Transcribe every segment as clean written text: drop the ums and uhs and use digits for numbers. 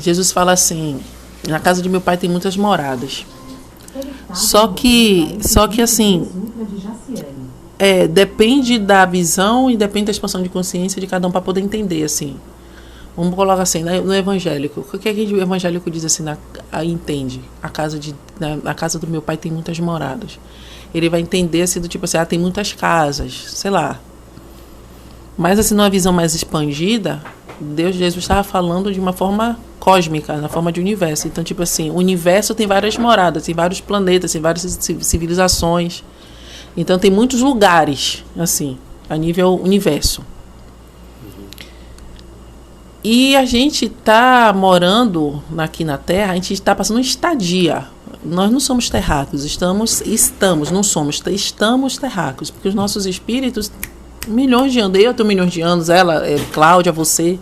Jesus fala assim, na casa de meu pai tem muitas moradas. Só que assim, depende da visão e depende da expansão de consciência de cada um para poder entender, assim. Vamos colocar assim, no evangélico. O que é que o evangélico diz assim, entende? A casa do meu pai tem muitas moradas. Ele vai entender assim, do tipo assim, tem muitas casas, sei lá. Mas assim, numa visão mais expandida, Jesus estava falando de uma forma cósmica, na forma de universo. Então, tipo assim, o universo tem várias moradas, tem vários planetas, tem várias civilizações. Então, tem muitos lugares, assim, a nível universo. E a gente está morando aqui na Terra, a gente está passando uma estadia. Nós não somos terráqueos, estamos terráqueos, porque os nossos espíritos, milhões de anos, eu tenho milhões de anos, ela, Cláudia, você,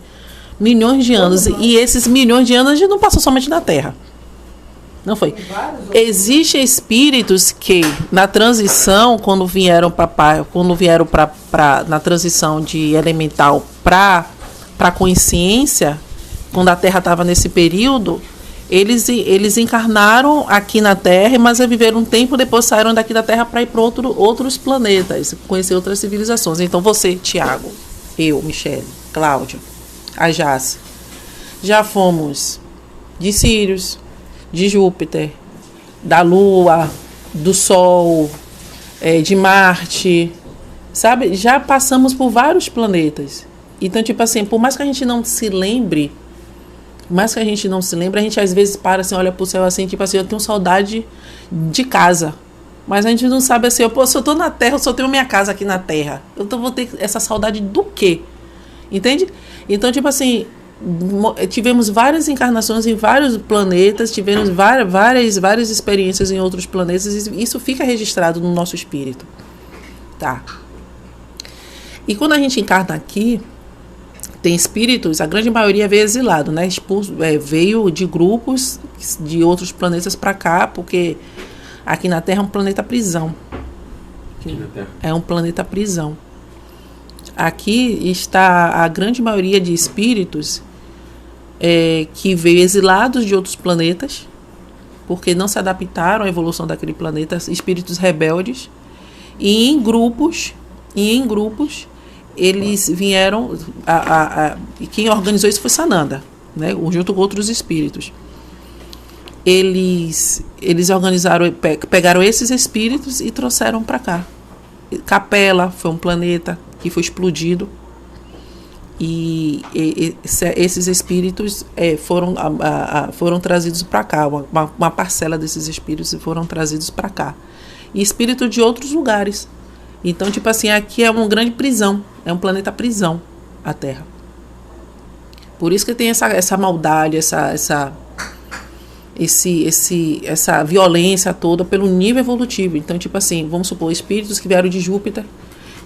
milhões de anos, e esses milhões de anos a gente não passou somente na Terra. Não foi. Existem espíritos que, na transição, quando vieram na transição de elemental para consciência, quando a Terra estava nesse período, eles encarnaram aqui na Terra, mas viveram um tempo, depois saíram daqui da Terra para ir para outros planetas, conhecer outras civilizações. Então você, Tiago, eu, Michele, Cláudia, a Jace, já fomos de Sírios, de Júpiter, da Lua, do Sol, de Marte, sabe? Já passamos por vários planetas. Então, tipo assim, por mais que a gente não se lembre, a gente às vezes para assim, olha pro céu assim, tipo assim, eu tenho saudade de casa. Mas a gente não sabe assim, se eu tô na Terra, eu só tenho minha casa aqui na Terra. Eu vou ter essa saudade do quê? Entende? Então, tipo assim, tivemos várias encarnações em vários planetas, tivemos várias experiências em outros planetas, e isso fica registrado no nosso espírito. Tá? E quando a gente encarna aqui, tem espíritos, a grande maioria veio exilado, né? Veio de grupos de outros planetas para cá, porque aqui na Terra é um planeta prisão. É um planeta prisão. Aqui está a grande maioria de espíritos que veio exilados de outros planetas, porque não se adaptaram à evolução daquele planeta, espíritos rebeldes, e em grupos eles vieram, e quem organizou isso foi Sananda, né, junto com outros espíritos. Eles organizaram, pegaram esses espíritos e trouxeram para cá. Capela foi um planeta que foi explodido, e esses espíritos foram trazidos para cá, uma parcela desses espíritos foram trazidos para cá, e espíritos de outros lugares. Então, tipo assim, aqui é uma grande prisão, é um planeta prisão, a Terra. Por isso que tem essa maldade, essa violência toda pelo nível evolutivo. Então, tipo assim, vamos supor, espíritos que vieram de Júpiter,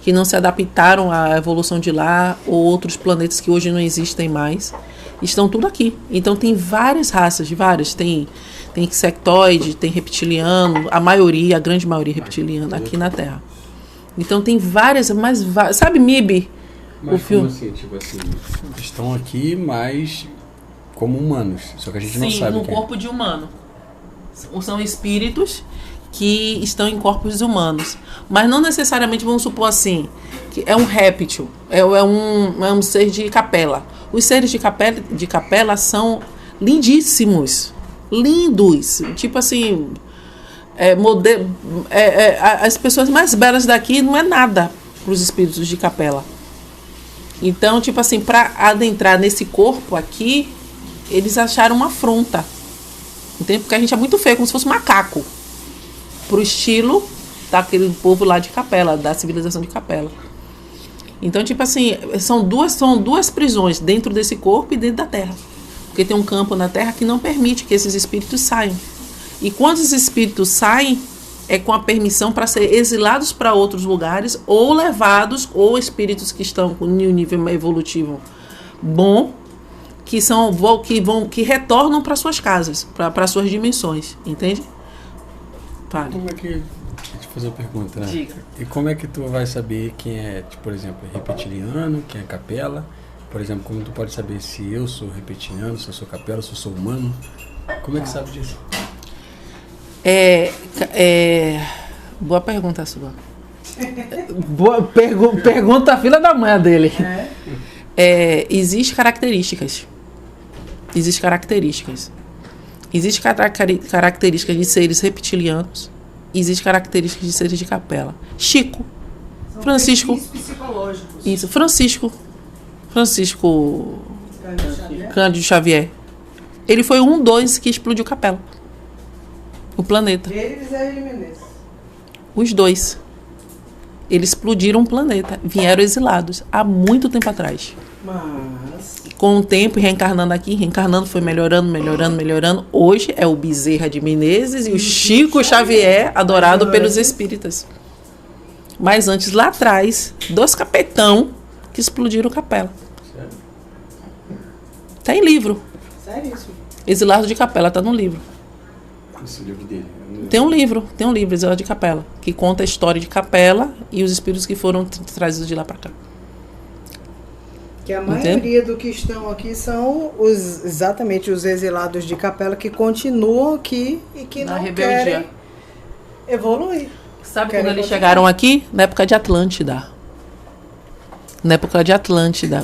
que não se adaptaram à evolução de lá, ou outros planetas que hoje não existem mais, estão tudo aqui. Então, tem várias raças, tem insectoide, tem reptiliano, a grande maioria reptiliana aqui na Terra. Então tem várias, sabe MIB? Mas o filme? Assim, tipo assim, estão aqui, mas como humanos, só que a gente não sabe. Sim, no corpo de humano. São espíritos que estão em corpos humanos. Mas não necessariamente, vamos supor assim, que é um réptil, é um ser de capela. Os seres de capela são lindíssimos, lindos, tipo assim... as pessoas mais belas daqui não é nada para os espíritos de capela. Então, tipo assim, para adentrar nesse corpo aqui, eles acharam uma afronta, entende? Porque a gente é muito feio, como se fosse macaco, pro estilo daquele povo lá de capela, da civilização de capela. Então, tipo assim, são duas prisões dentro desse corpo e dentro da Terra, porque tem um campo na Terra que não permite que esses espíritos saiam. E quando os espíritos saem, é com a permissão para ser exilados para outros lugares, ou levados, ou espíritos que estão com um nível evolutivo bom, que retornam para suas casas, para suas dimensões, entende? Fale. Como é que... Deixa eu te fazer uma pergunta, né? Diga. E como é que tu vai saber quem é, tipo, por exemplo, reptiliano, quem é capela? por exemplo, como tu pode saber se eu sou reptiliano, se eu sou capela, se eu sou humano? Como é que sabe disso? Boa pergunta sua. Boa pergunta a filha da mãe dele. Existem características. Existem características de seres reptilianos. Existem características de seres de capela. Chico. São Francisco. psicológicos. Isso, Francisco Cândido Xavier. Ele foi um dos que explodiu Capela. O planeta. Ele e Zé Menezes. Os dois. Eles explodiram um planeta. Vieram exilados há muito tempo atrás. Mas... Com o tempo, reencarnando aqui, foi melhorando. Hoje é o Bezerra de Menezes e o Chico Xavier, adorado pelos espíritas. Mas antes, lá atrás, 2 capetão que explodiram Capela. Sério? Tá em livro. Seríssimo. Exilado de Capela, tá no livro. Esse livro dele. Tem um livro, Exilado de Capela, que conta a história de Capela e os espíritos que foram trazidos de lá para cá. Que a maioria do que estão aqui são exatamente os exilados de Capela que continuam aqui e que Na não rebeldia. querem evoluir. Sabe Querem quando eles continuar. chegaram aqui? Na época de Atlântida.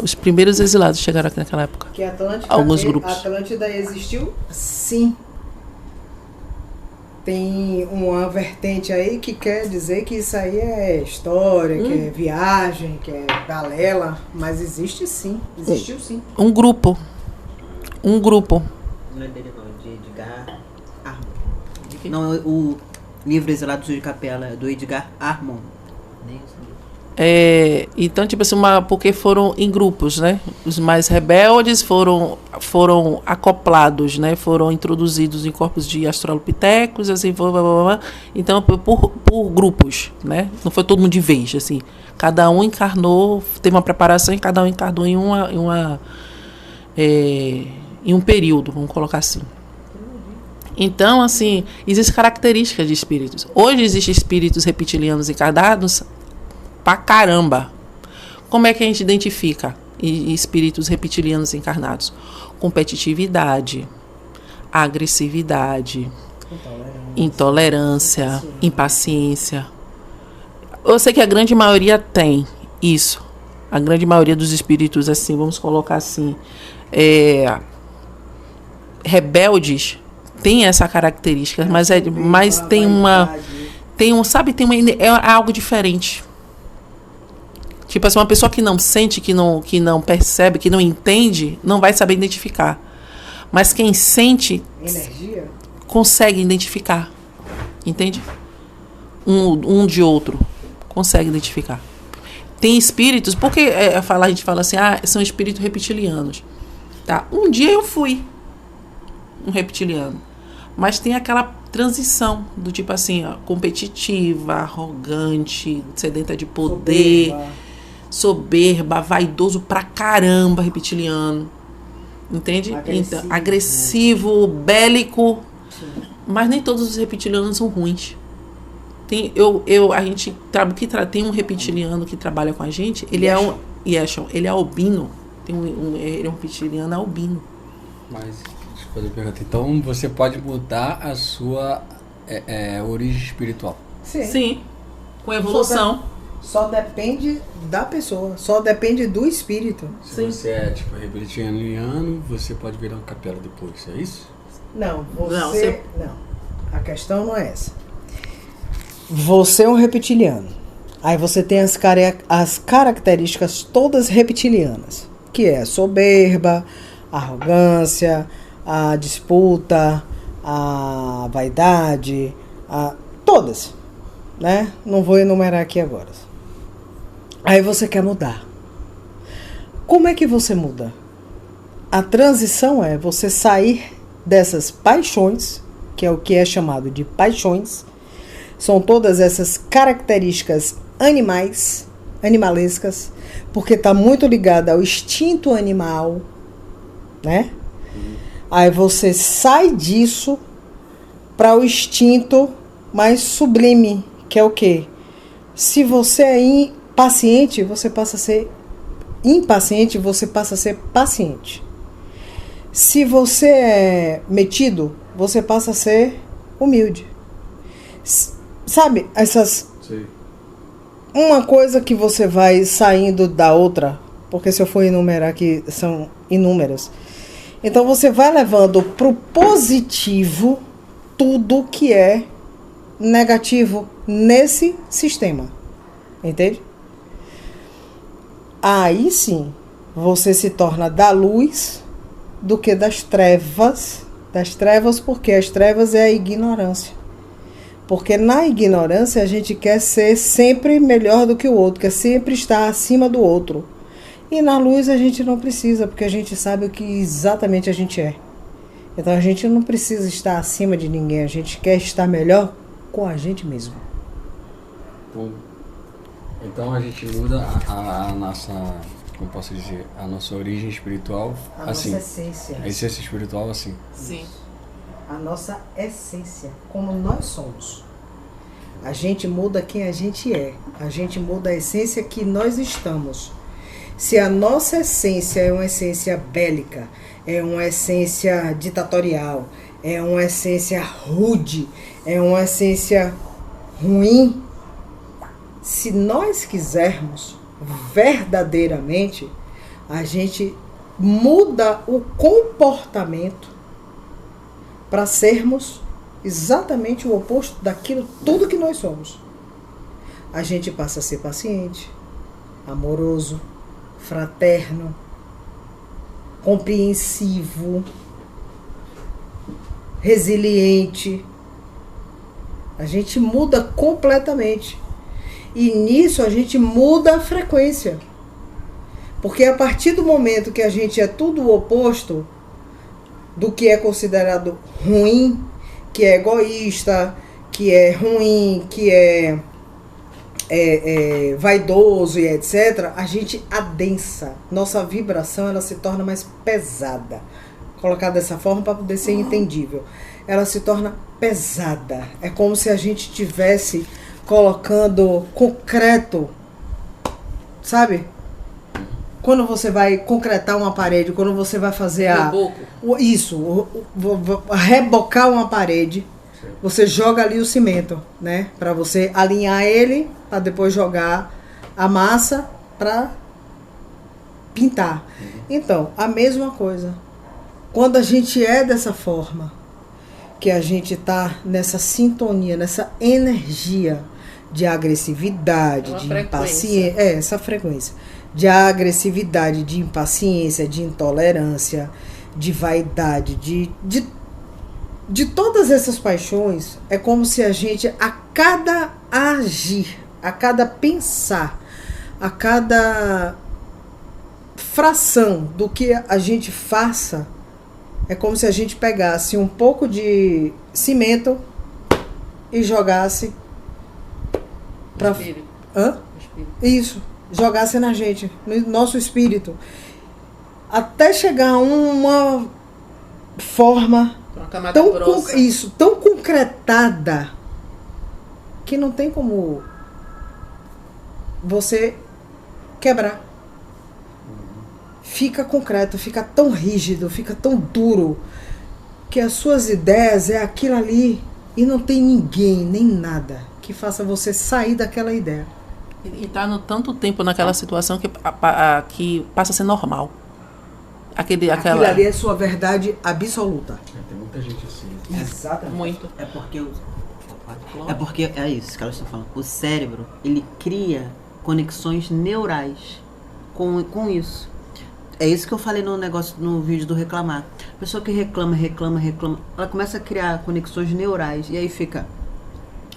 Os primeiros exilados chegaram aqui naquela época. Que Alguns grupos. Atlântida existiu? Sim. Tem uma vertente aí que quer dizer que isso aí é história, que é viagem, que é balela, mas existe sim, existiu sim. Um grupo. Não é dele não, de Edgar Armand. Não, o livro Exilados de Capela é do Edgar Armand. Nem isso. Então, tipo assim, porque foram em grupos, né? Os mais rebeldes foram acoplados, né? Foram introduzidos em corpos de australopitecos, assim, blá, blá, blá, blá. Então, por grupos, né? Não foi todo mundo de vez, assim. Cada um encarnou, teve uma preparação e cada um encarnou em um período, vamos colocar assim. Então, assim, existem características de espíritos. Hoje existem espíritos reptilianos encarnados pra caramba. Como é que a gente identifica espíritos reptilianos encarnados? Competitividade, agressividade, intolerância, impaciência. Eu sei que a grande maioria tem isso. A grande maioria dos espíritos, assim, vamos colocar assim, rebeldes, tem essa característica, mas tem algo diferente. Tipo assim, uma pessoa que não sente, que não percebe, que não entende, não vai saber identificar. Mas quem sente, Energia? consegue identificar. Entende? Um de outro. Consegue identificar. Tem espíritos, porque a gente fala assim, são espíritos reptilianos. Tá? Um dia eu fui um reptiliano. Mas tem aquela transição do tipo assim, competitiva, arrogante, sedenta de poder, soberba, vaidoso pra caramba, reptiliano. Entende? Agressivo. Então, agressivo, bélico. Sim. Mas nem todos os reptilianos são ruins. Tem um reptiliano que trabalha com a gente, ele ele é albino. Ele é um reptiliano albino. Mas, deixa eu fazer uma pergunta. Então, você pode mudar a sua origem espiritual? Sim. Com evolução. Só depende da pessoa, só depende do espírito. Se você é tipo reptiliano, você pode virar uma capela depois, é isso? Não. A questão não é essa. Você é um reptiliano. Aí você tem as características todas reptilianas, que é a soberba, a arrogância, a disputa, a vaidade, todas, né? Não vou enumerar aqui agora. Aí você quer mudar. Como é que você muda? A transição é você sair dessas paixões, que é o que é chamado de paixões. São todas essas características animalescas, porque está muito ligada ao instinto animal, né? Aí você sai disso para o instinto mais sublime, que é o quê? Se você é impaciente, você passa a ser impaciente, você passa a ser paciente. Se você é metido, você passa a ser humilde. Sabe, essas... Sim. Uma coisa que você vai saindo da outra, porque se eu for enumerar aqui, são inúmeras. Então você vai levando pro positivo tudo que é negativo nesse sistema. Entende? Aí sim, você se torna da luz do que das trevas. Das trevas, porque as trevas é a ignorância. Porque na ignorância a gente quer ser sempre melhor do que o outro, quer sempre estar acima do outro. E na luz a gente não precisa, porque a gente sabe o que exatamente a gente é. Então a gente não precisa estar acima de ninguém, a gente quer estar melhor com a gente mesmo. Bom, então a gente muda a nossa, como posso dizer, a nossa origem espiritual, A assim. nossa essência. A essência espiritual, assim. Sim. A nossa essência, como nós somos. A gente muda quem a gente é. A gente muda a essência que nós estamos. Se a nossa essência é uma essência bélica, é uma essência ditatorial, é uma essência rude, é uma essência ruim, se nós quisermos verdadeiramente, a gente muda o comportamento para sermos exatamente o oposto daquilo tudo que nós somos. A gente passa a ser paciente, amoroso, fraterno, compreensivo, resiliente. A gente muda completamente. E nisso a gente muda a frequência. Porque a partir do momento que a gente é tudo o oposto do que é considerado ruim, que é egoísta, que é ruim, que é vaidoso e etc., a gente adensa. Nossa vibração ela se torna mais pesada. Colocar dessa forma para poder ser entendível. Ela se torna pesada. É como se a gente estivesse colocando concreto, sabe? Quando você vai concretar uma parede, quando você vai fazer rebocar uma parede, você joga ali o cimento, né? Para você alinhar ele, para depois jogar a massa para pintar. Então, a mesma coisa. Quando a gente é dessa forma, que a gente tá nessa sintonia, nessa energia de agressividade, de impaciência, essa frequência de agressividade, de impaciência, de intolerância, de vaidade, de todas essas paixões, é como se a gente, a cada agir, a cada pensar, a cada fração do que a gente faça, é como se a gente pegasse um pouco de cimento e jogasse para isso, jogasse na gente, no nosso espírito, até chegar a uma forma tão concretada que não tem como você quebrar. Fica concreto, fica tão rígido, fica tão duro, que as suas ideias é aquilo ali e não tem ninguém, nem nada que faça você sair daquela ideia. E tá no tanto tempo naquela situação que passa a ser normal. Aquilo ali é sua verdade absoluta. Tem muita gente assim. Exatamente. Muito. É porque é isso que elas estão falando. O cérebro, ele cria conexões neurais com isso. É isso que eu falei no vídeo do reclamar. A pessoa que reclama, ela começa a criar conexões neurais e aí fica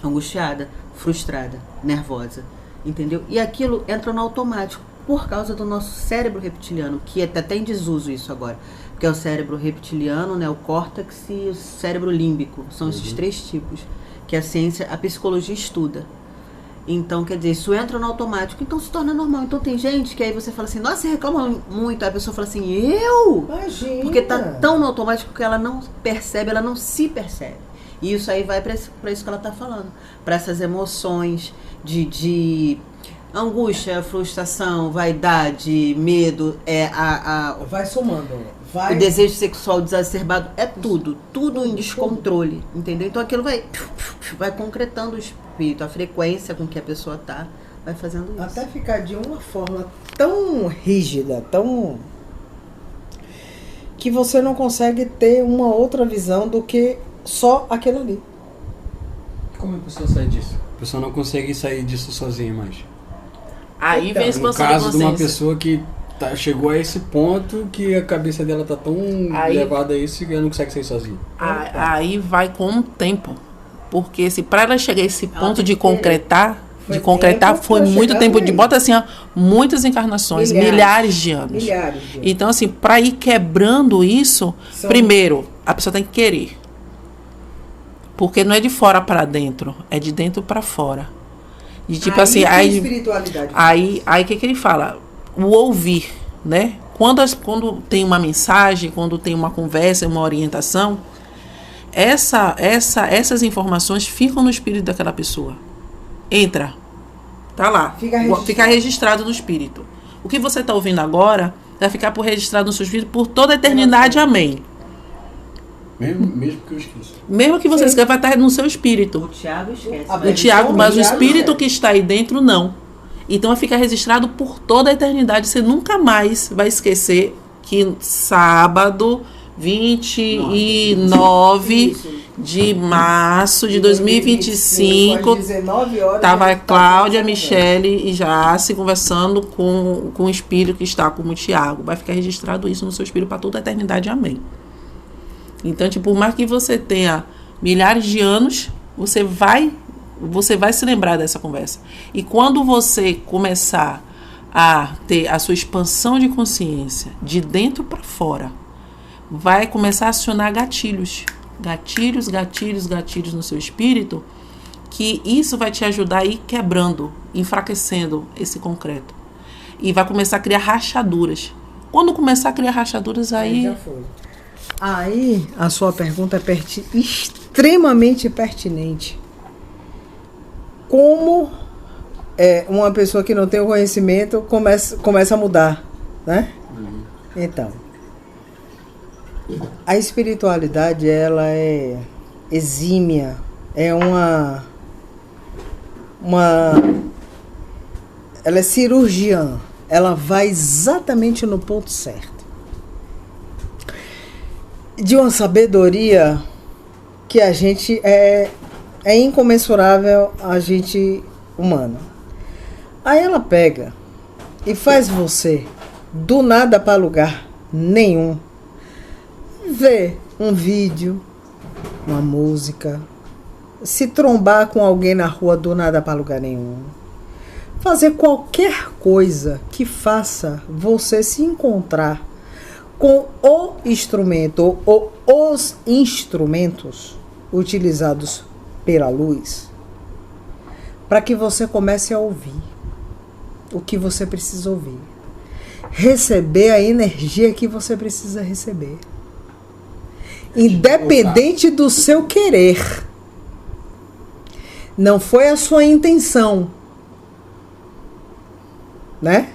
angustiada, frustrada, nervosa, entendeu? E aquilo entra no automático por causa do nosso cérebro reptiliano, que é até em desuso isso agora, porque é o cérebro reptiliano, né, o córtex e o cérebro límbico, são esses três tipos que a psicologia estuda. Então, quer dizer, isso entra no automático, então se torna normal. Então tem gente que aí você fala assim, nossa, você reclama muito, aí a pessoa fala assim, eu? Imagina. Porque tá tão no automático que ela não percebe, ela não se percebe. E isso aí vai para isso que ela tá falando, para essas emoções de Angústia, frustração, vaidade, medo, Vai somando. o desejo sexual exacerbado, tudo em descontrole, entendeu? Então aquilo vai concretando o espírito, a frequência com que a pessoa tá, vai fazendo isso. Até ficar de uma forma tão rígida, tão... que você não consegue ter uma outra visão do que só aquilo ali. Como a pessoa sai disso? A pessoa não consegue sair disso sozinha mais. Aí vem a No expansão de caso de uma consciência. pessoa que chegou a esse ponto que a cabeça dela tá tão levada a isso que ela não consegue sair sozinha. Aí vai com o tempo. Porque se para ela chegar a esse ponto de tem que concretar, Foi foi tempo pra muito chegar tempo, aí. bota assim, ó, muitas encarnações, milhares de anos. Milhares de anos. Então, assim, para ir quebrando isso, primeiro, a pessoa tem que querer. Porque não é de fora para dentro, é de dentro para fora. E tipo assim, que aí espiritualidade. aí o que ele fala? O ouvir, né? Quando tem uma mensagem, quando tem uma conversa, uma orientação, essas informações ficam no espírito daquela pessoa. Entra. Tá lá. Fica registrado no espírito. O que você está ouvindo agora vai ficar registrado no seu espírito por toda a eternidade. Amém. Mesmo que eu esqueça. Mesmo que você esqueça, vai estar no seu espírito. O Tiago esquece. Ah, O Tiago, mas o espírito é. que está aí dentro, não. Então vai ficar registrado por toda a eternidade. Você nunca mais vai esquecer que sábado 29 de março de 2025 às 19 horas, estava a a gente tá Cláudia, conversando. Michele e Jace conversando com o espírito que está como o Tiago. Vai ficar registrado isso no seu espírito para toda a eternidade. Amém. Então, tipo, por mais que você tenha milhares de anos, você vai se lembrar dessa conversa. E quando você começar a ter a sua expansão de consciência de dentro para fora, vai começar a acionar gatilhos no seu espírito, que isso vai te ajudar a ir quebrando, enfraquecendo esse concreto. E vai começar a criar rachaduras. Quando começar a criar rachaduras, aí Já foi. Aí a sua pergunta é extremamente pertinente. Como uma pessoa que não tem o conhecimento começa a mudar, né? Então, a espiritualidade, ela é exímia, é ela é cirurgiã, ela vai exatamente no ponto certo. De uma sabedoria que a gente é incomensurável a gente humano. Aí ela pega e faz você do nada para lugar nenhum ver um vídeo, uma música, se trombar com alguém na rua do nada para lugar nenhum, fazer qualquer coisa que faça você se encontrar com o instrumento ou os instrumentos utilizados pela luz, para que você comece a ouvir o que você precisa ouvir, receber a energia que você precisa receber, independente do seu querer. Não foi a sua intenção, né?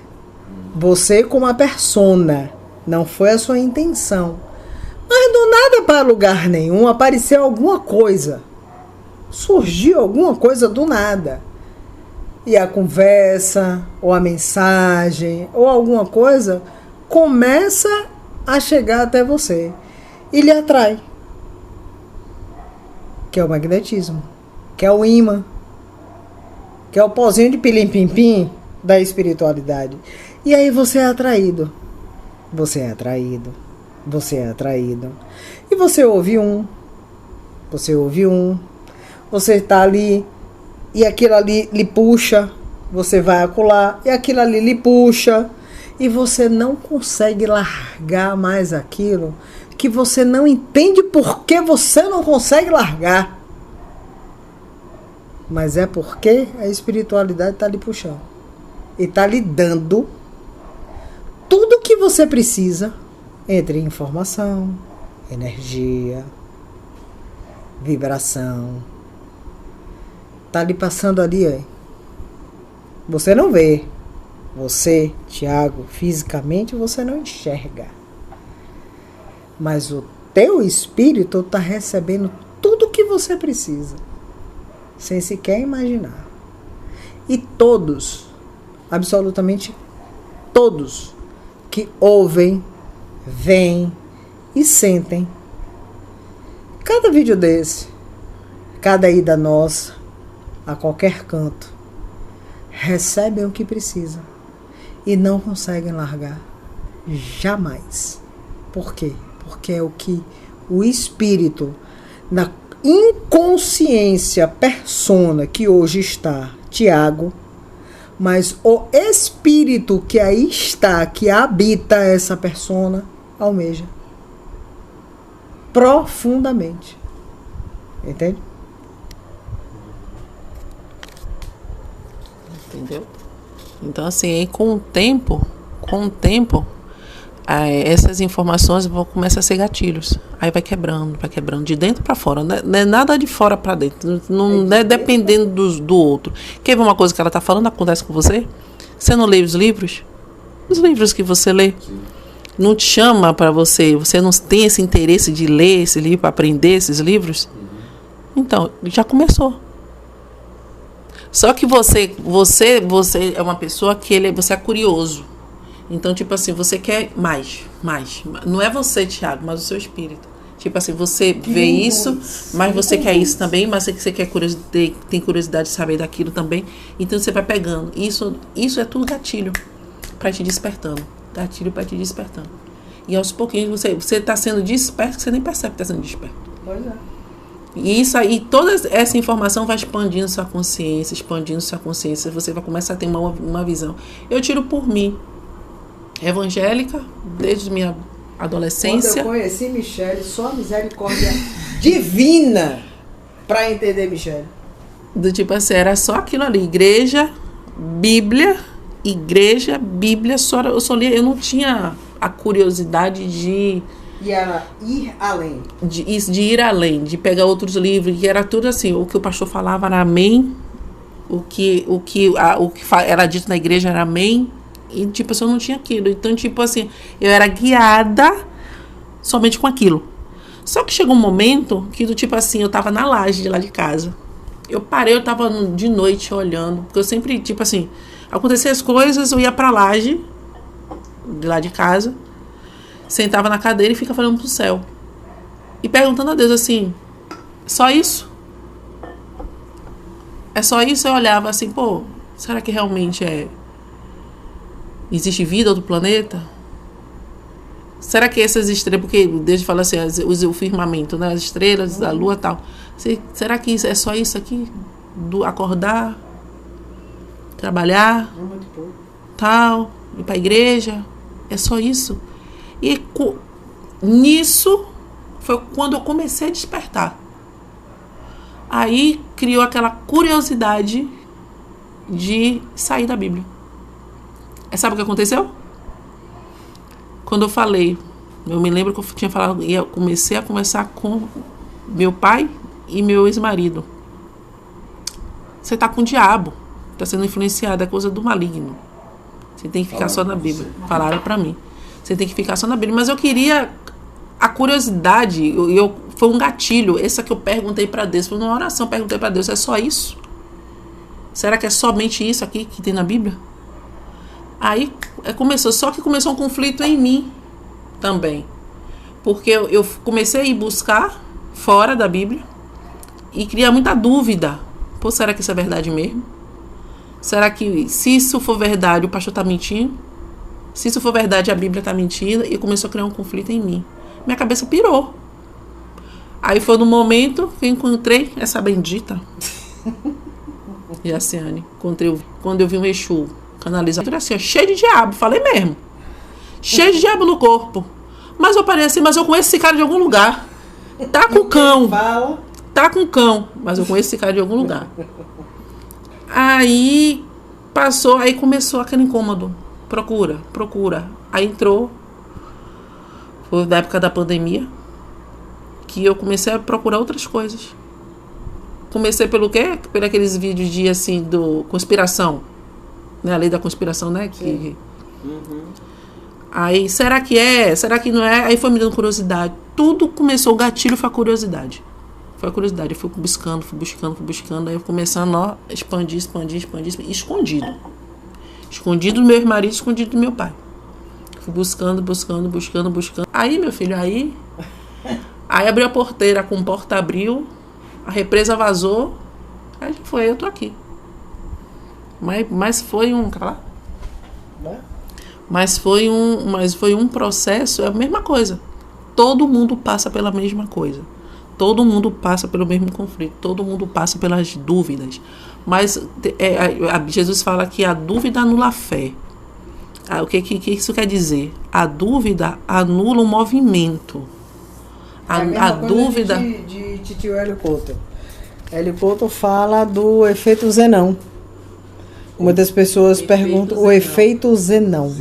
Você como a persona, não foi a sua intenção. Mas do nada para lugar nenhum apareceu alguma coisa. Surgiu alguma coisa do nada. E a conversa, ou a mensagem, ou alguma coisa começa a chegar até você. E lhe atrai. Que é o magnetismo. Que é o imã. Que é o pozinho de pilim-pim-pim da espiritualidade. E aí você é atraído. Você é atraído. Você é atraído. E você ouve um. Você ouve um. Você está ali. E aquilo ali lhe puxa. Você vai acolá. E aquilo ali lhe puxa. E você não consegue largar mais aquilo. Que você não entende por que você não consegue largar. Mas é porque a espiritualidade está lhe puxando. E está lhe dando tudo o que você precisa, entre informação, energia, vibração. Está lhe passando ali, ó, Você não vê. Você, Tiago, fisicamente você não enxerga. Mas o teu espírito está recebendo tudo o que você precisa, sem sequer imaginar. E todos, absolutamente todos, que ouvem, veem e sentem, cada vídeo desse, cada ida nossa, a qualquer canto, recebem o que precisam e não conseguem largar. Jamais. Por quê? Porque é o que o espírito, na inconsciência persona que hoje está, Tiago, mas o espírito que aí está, que habita essa persona, almeja profundamente. Entende? Entendeu? Então, assim, aí com o tempo, essas informações vão começar a ser gatilhos. Aí vai quebrando, de dentro para fora. Não é nada de fora para dentro. Não é dependendo do outro. Quer ver uma coisa que ela está falando, acontece com você? Você não lê os livros? Os livros que você lê não te chama para você? Você não tem esse interesse de ler esse livro, aprender esses livros? Então, já começou. Só que você é uma pessoa que você é curioso. Então, tipo assim, você quer mais. Não é você, Tiago, mas o seu espírito. Tipo assim, você vê isso, mas você quer isso também, mas você quer tem curiosidade de saber daquilo também. Então, você vai pegando. Isso é tudo gatilho para te despertando. Gatilho para te despertando. E aos pouquinhos você está sendo desperto, que você nem percebe que está sendo desperto. Pois é. E isso aí, toda essa informação vai expandindo sua consciência. Você vai começar a ter uma visão. Eu tiro por mim. Evangélica, desde minha adolescência. Quando eu conheci Michele, só a misericórdia divina para entender Michele. Do tipo assim, era só aquilo ali. Igreja, Bíblia, só, eu só lia. Eu não tinha a curiosidade de... E era ir além. De ir além, de pegar outros livros, que era tudo assim, o que o pastor falava era amém, o que era dito na igreja era amém, e tipo assim, eu não tinha aquilo. Então, tipo assim, eu era guiada somente com aquilo. Só que chegou um momento que, do tipo assim, eu tava na laje de lá de casa. Eu tava de noite olhando, porque eu sempre, tipo assim, aconteciam as coisas, eu ia pra laje de lá de casa, sentava na cadeira e ficava olhando pro céu. E perguntando a Deus assim, só isso? É só isso? Eu olhava assim, pô, será que realmente existe vida outro planeta? Será que essas estrelas, porque Deus fala assim, o firmamento, né, as estrelas, a lua e tal. Será que é só isso aqui? Do acordar, trabalhar, tal, ir pra igreja? É só isso? E nisso foi quando eu comecei a despertar. Aí criou aquela curiosidade de sair da Bíblia. Sabe o que aconteceu? Quando eu falei, eu me lembro que eu tinha falado, eu comecei a conversar com meu pai e meu ex-marido. Você tá com o diabo, tá sendo influenciado, é coisa do maligno. Você tem que ficar só na Bíblia. Falaram pra mim. Você tem que ficar só na Bíblia. Mas eu queria a curiosidade, foi um gatilho. Essa que eu perguntei pra Deus. Foi numa oração, perguntei pra Deus, é só isso? Será que é somente isso aqui que tem na Bíblia? Aí começou um conflito em mim também. Porque eu comecei a ir buscar fora da Bíblia e criar muita dúvida. Pô, será que isso é verdade mesmo? Será que, se isso for verdade, o pastor está mentindo? Se isso for verdade, a Bíblia está mentindo? E começou a criar um conflito em mim. Minha cabeça pirou. Aí foi no momento que eu encontrei essa bendita Jaciane. Quando eu vi um Exu canalizado, assim, cheio de diabo, falei mesmo. Cheio de diabo no corpo. Mas eu parei assim, mas eu conheço esse cara de algum lugar. Tá com cão. Tá com cão. Mas eu conheço esse cara de algum lugar. Aí passou, aí começou aquele incômodo. Procura. Aí entrou. Foi da época da pandemia que eu comecei a procurar outras coisas. Comecei pelo quê? Por aqueles vídeos de assim, conspiração. né? A lei da conspiração, né? Que... Aí, será que é? Será que não é? Aí foi me dando curiosidade. Tudo começou, o gatilho foi a curiosidade. Foi a curiosidade. Eu fui buscando. Aí eu começando a expandir, escondido. Escondido do meu marido, escondido do meu pai. Fui buscando. Aí, meu filho, aí abriu a porteira, com porta abriu, a represa vazou. Aí foi, eu tô aqui. Mas foi um... Mas foi um processo, é a mesma coisa. Todo mundo passa pela mesma coisa. Todo mundo passa pelo mesmo conflito. Todo mundo passa pelas dúvidas. Mas Jesus fala que a dúvida anula a fé. O que isso quer dizer? A dúvida anula o movimento. A dúvida... De titio Hélio Couto. Hélio Couto fala do efeito Zenão. Muitas pessoas perguntam o efeito Zenão.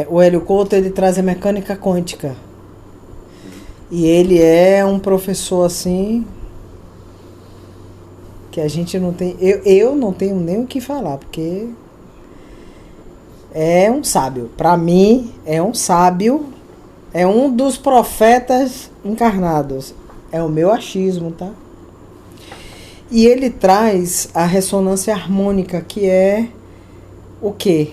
O Hélio Couto, ele traz a mecânica quântica. E ele é um professor assim que a gente não tem... Eu não tenho nem o que falar, porque é um sábio. Para mim, é um sábio. É um dos profetas encarnados. É o meu achismo, tá? E ele traz a ressonância harmônica, que é o quê?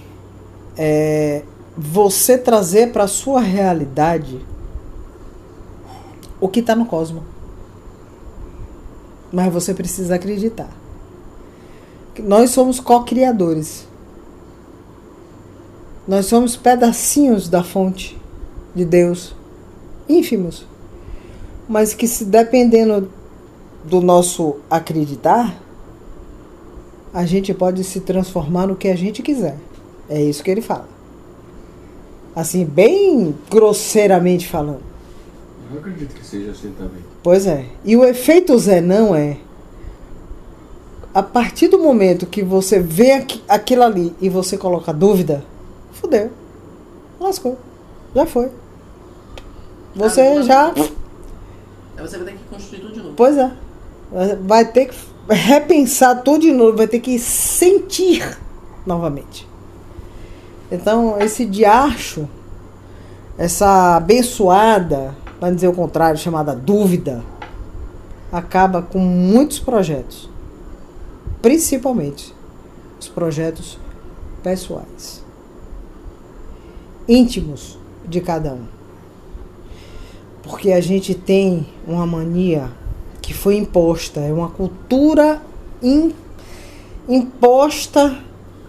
É você trazer para a sua realidade o que está no cosmos. Mas você precisa acreditar. Nós somos co-criadores. Nós somos pedacinhos da fonte de Deus, ínfimos. Mas que, se dependendo do nosso acreditar, a gente pode se transformar no que a gente quiser. É isso que ele fala. Assim, bem grosseiramente falando. Eu acredito que seja assim também. Pois é. E o efeito Zenão é... A partir do momento que você vê aquilo ali e você coloca dúvida, fudeu. Lascou. Já foi. Você já... Aí você vai ter que construir tudo de novo. Pois é. Vai ter que repensar tudo de novo. Vai ter que sentir novamente. Então, esse diacho, essa abençoada, para dizer o contrário, chamada dúvida, acaba com muitos projetos. Principalmente os projetos pessoais, íntimos de cada um. Porque a gente tem uma mania que foi imposta, é uma cultura imposta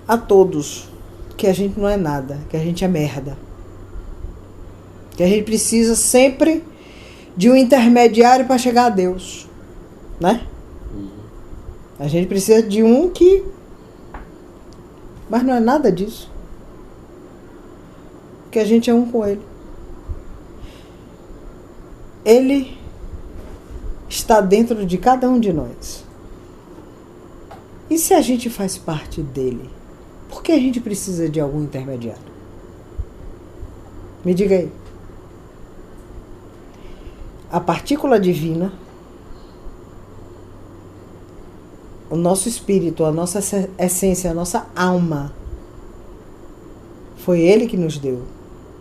a todos, que a gente não é nada, que a gente é merda. Que a gente precisa sempre de um intermediário para chegar a Deus, né? A gente precisa de um que... Mas não é nada disso. Porque a gente é um com Ele. Ele está dentro de cada um de nós. E se a gente faz parte dele, por que a gente precisa de algum intermediário? Me diga aí. A partícula divina, o nosso espírito, a nossa essência, a nossa alma, foi Ele que nos deu.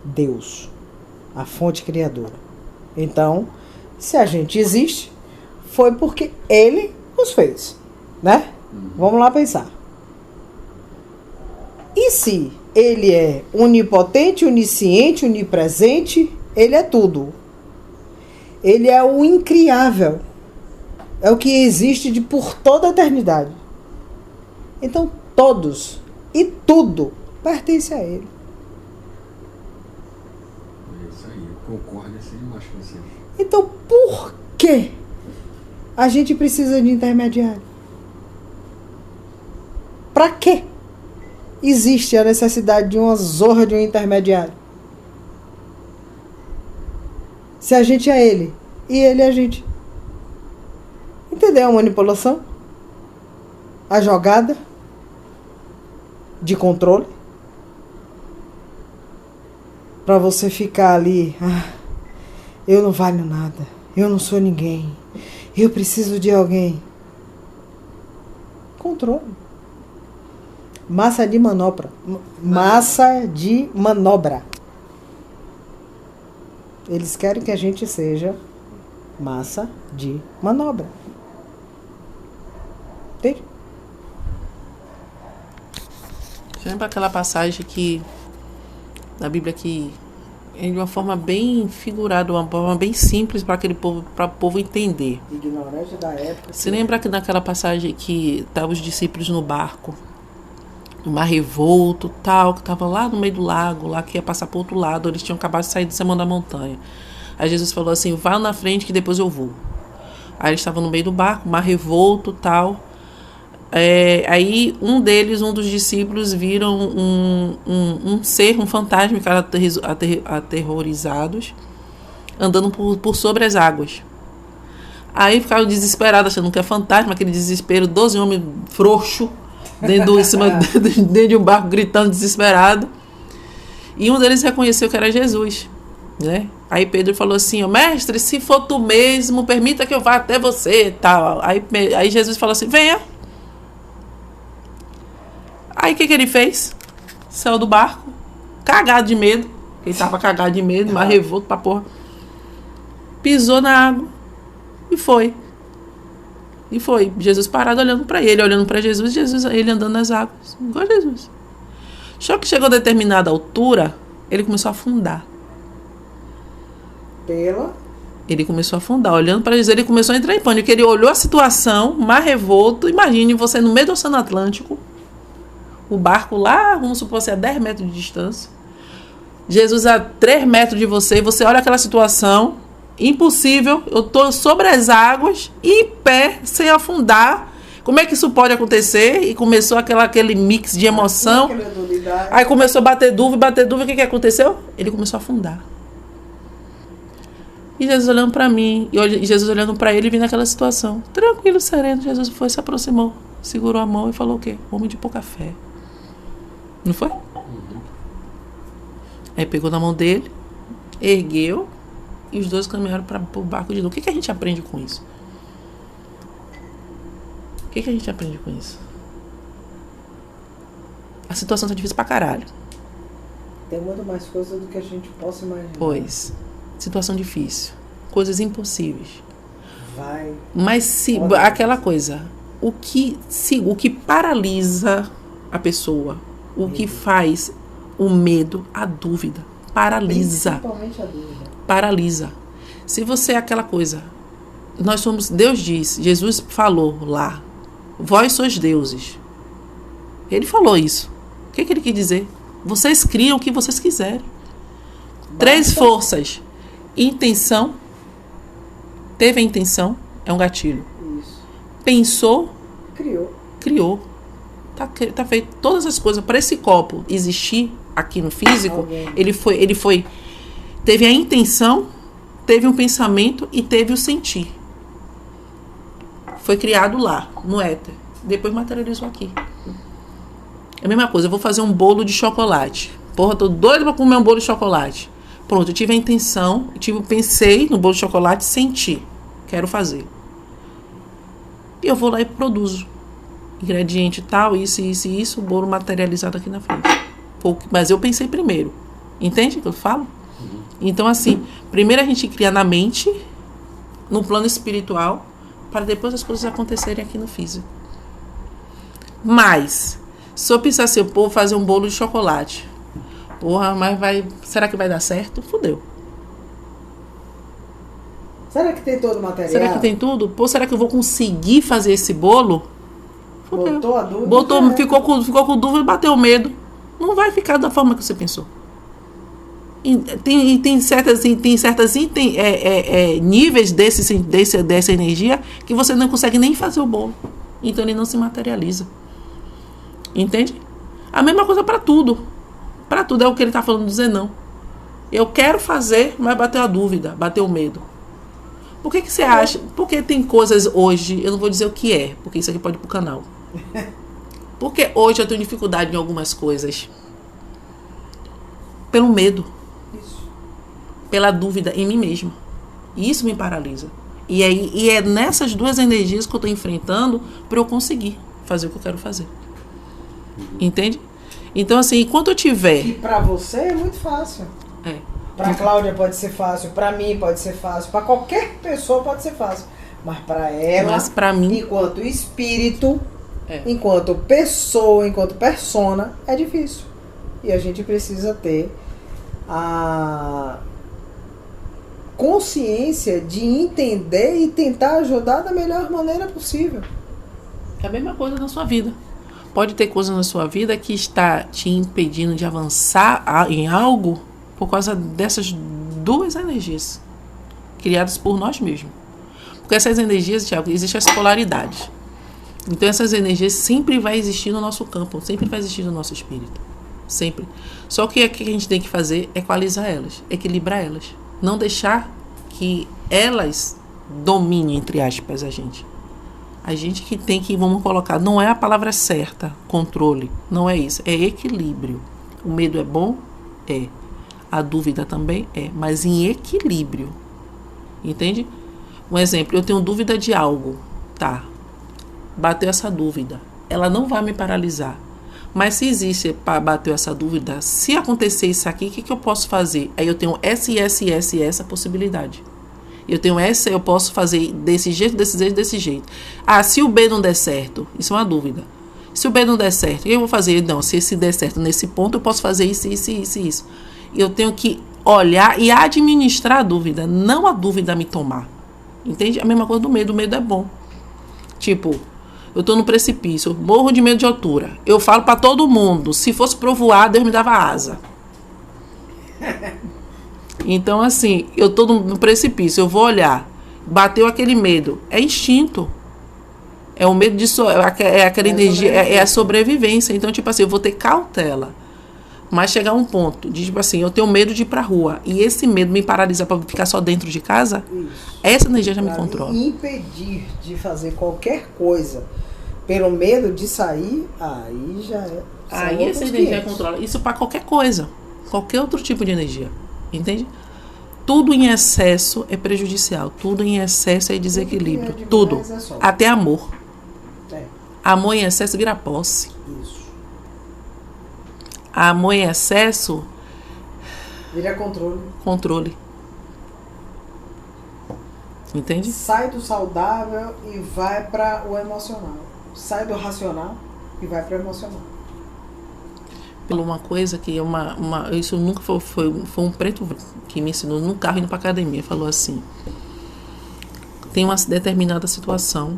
Deus, a fonte criadora. Então, se a gente existe, foi porque Ele nos fez, né? Vamos lá pensar. E se Ele é onipotente, onisciente, onipresente, Ele é tudo. Ele é o incriável. É o que existe por toda a eternidade. Então, todos e tudo pertence a Ele. É isso aí, eu concordo assim, eu acho que seja. Então, por que a gente precisa de intermediário? Para que existe a necessidade de uma zorra de um intermediário? Se a gente é Ele e Ele é a gente. Entendeu a manipulação? A jogada de controle? Para você ficar ali, eu não valho nada, eu não sou ninguém, eu preciso de alguém. Controle. Massa de manobra. Massa de manobra. Eles querem que a gente seja massa de manobra. Entende? Lembra aquela passagem que da Bíblia que é de uma forma bem figurada, uma forma bem simples para aquele povo, para o povo entender. Ignorante da época. Você lembra que naquela passagem que estavam os discípulos no barco, no mar revolto, tal, que estava lá no meio do lago, lá que ia passar para o outro lado, eles tinham acabado de sair do Sermão da Montanha. Aí Jesus falou assim: vá na frente que depois eu vou. Aí eles estavam no meio do barco, mar revolto, tal. Aí um dos discípulos viram um ser, um fantasma, ficaram aterrorizados, andando por sobre as águas. Aí ficaram desesperados, achando que é fantasma, aquele desespero, 12 homens frouxos dentro de um barco, gritando desesperado. E um deles reconheceu que era Jesus, né? Aí Pedro falou assim: mestre, se for tu mesmo, permita que eu vá até você, tal. Aí Jesus falou assim: venha. Aí o que ele fez? Saiu do barco, cagado de medo. Ele tava cagado de medo, mas revolto pra porra. Pisou na água e foi. Jesus parado olhando pra ele, olhando pra Jesus, ele andando nas águas, igual Jesus. Só que chegou a determinada altura, ele começou a afundar. Ele começou a afundar, olhando para Jesus, ele começou a entrar em pânico. Ele olhou a situação, mar revolto. Imagine você no meio do Oceano Atlântico, o barco lá, vamos supor assim, a 10 metros de distância, Jesus a 3 metros de você, e você olha aquela situação, impossível, eu estou sobre as águas, em pé, sem afundar. Como é que isso pode acontecer? E começou aquele mix de emoção. Aí começou a bater dúvida, o que aconteceu? Ele começou a afundar. E Jesus olhando para mim, e Jesus olhando para ele, vindo naquela situação. Tranquilo, sereno, Jesus foi, se aproximou, segurou a mão e falou o quê? Homem de pouca fé. Não foi? Aí pegou na mão dele, ergueu, e os dois caminharam para o barco de novo. O que a gente aprende com isso? O que a gente aprende com isso? A situação tá difícil pra caralho. Tem muito mais coisas do que a gente possa imaginar. Pois. Situação difícil. Coisas impossíveis. Vai. Mas se aquela coisa, o que paralisa a pessoa, o que faz o medo, a dúvida, paralisa. Principalmente a dúvida. Paralisa. Se você é aquela coisa, nós somos, Deus diz, Jesus falou lá, vós sois deuses. Ele falou isso. O que ele quis dizer? Vocês criam o que vocês quiserem. 3 forças. Intenção. Teve a intenção. É um gatilho. Isso. Pensou. Criou. Tá feito. Todas as coisas. Para esse copo existir aqui no físico, ele foi. Teve a intenção, teve um pensamento e teve o sentir. Foi criado lá, no éter. Depois materializou aqui. É a mesma coisa, eu vou fazer um bolo de chocolate. Porra, tô doido pra comer um bolo de chocolate. Pronto, eu tive a intenção, pensei no bolo de chocolate, senti. Quero fazer. E eu vou lá e produzo. Ingrediente tal, isso, o bolo materializado aqui na frente. Mas eu pensei primeiro. Entende o que eu falo? Então, assim, primeiro a gente cria na mente, no plano espiritual, para depois as coisas acontecerem aqui no físico. Mas, se eu pensar assim, eu vou fazer um bolo de chocolate. Porra, mas será que vai dar certo? Fudeu. Será que tem todo o material? Será que tem tudo? Pô, será que eu vou conseguir fazer esse bolo? Fudeu. Botou a dúvida. Ficou com dúvida e bateu medo. Não vai ficar da forma que você pensou. Tem certas níveis dessa energia que você não consegue nem fazer o bolo. Então ele não se materializa. Entende? A mesma coisa para tudo. Para tudo é o que ele está falando, dizer não. Eu quero fazer, mas bateu a dúvida, bateu o medo. Por que você acha? Porque tem coisas hoje, eu não vou dizer o que é, porque isso aqui pode ir pro canal. Porque hoje eu tenho dificuldade em algumas coisas. Pelo medo. Pela dúvida em mim mesma. E isso me paralisa. E é nessas duas energias que eu estou enfrentando para eu conseguir fazer o que eu quero fazer. Entende? Então, assim, enquanto eu tiver... E pra você é muito fácil. Pra Cláudia pode ser fácil, pra mim pode ser fácil, pra qualquer pessoa pode ser fácil. Mas pra ela, pra mim, enquanto espírito, enquanto pessoa, enquanto persona, é difícil. E a gente precisa ter a consciência de entender e tentar ajudar da melhor maneira possível. É a mesma coisa na sua vida. Pode ter coisa na sua vida que está te impedindo de avançar em algo por causa dessas duas energias criadas por nós mesmos. Porque essas energias, Tiago, existem as polaridades. Então essas energias sempre vai existir no nosso campo, sempre vai existir no nosso espírito. Sempre. Só que o que a gente tem que fazer é equalizar elas, equilibrar elas. Não deixar que elas dominem, entre aspas, a gente. A gente que tem que, vamos colocar, não é a palavra certa, controle, não é isso, é equilíbrio. O medo é bom? É. A dúvida também é, mas em equilíbrio. Entende? Um exemplo, eu tenho dúvida de algo, tá? Bateu essa dúvida, ela não vai me paralisar. Mas se existe, bateu essa dúvida, se acontecer isso aqui, o que eu posso fazer? Aí eu tenho essa possibilidade. Eu tenho essa, eu posso fazer desse jeito, desse jeito. Ah, se o B não der certo, isso é uma dúvida. Se o B não der certo, o que eu vou fazer? Não, se esse der certo nesse ponto, eu posso fazer isso. Eu tenho que olhar e administrar a dúvida, não a dúvida me tomar. Entende? A mesma coisa do medo. O medo é bom. Tipo, eu tô no precipício, eu morro de medo de altura. Eu falo pra todo mundo, se fosse pra eu voar, Deus me dava asa. Então, assim, eu tô no precipício, eu vou olhar. Bateu aquele medo. É instinto. É o medo de... É aquela energia, é a sobrevivência. Então, tipo assim, eu vou ter cautela. Mas chegar a um ponto de, tipo assim, eu tenho medo de ir pra rua. E esse medo me paralisa pra ficar só dentro de casa. Isso. Essa energia já me controla. Me impedir de fazer qualquer coisa pelo medo de sair, aí já é... Aí essa energia controla. Isso pra qualquer coisa. Qualquer outro tipo de energia. Entende? Tudo em excesso é prejudicial. Tudo em excesso é desequilíbrio. Tudo. Até amor. Amor em excesso vira posse. Isso. Amor em excesso vira controle. Controle. Entende? Sai do saudável e vai para o emocional. Sai do racional e vai para o emocional. Uma coisa que isso nunca foi um preto que me ensinou no carro indo para academia, falou assim: tem uma determinada situação,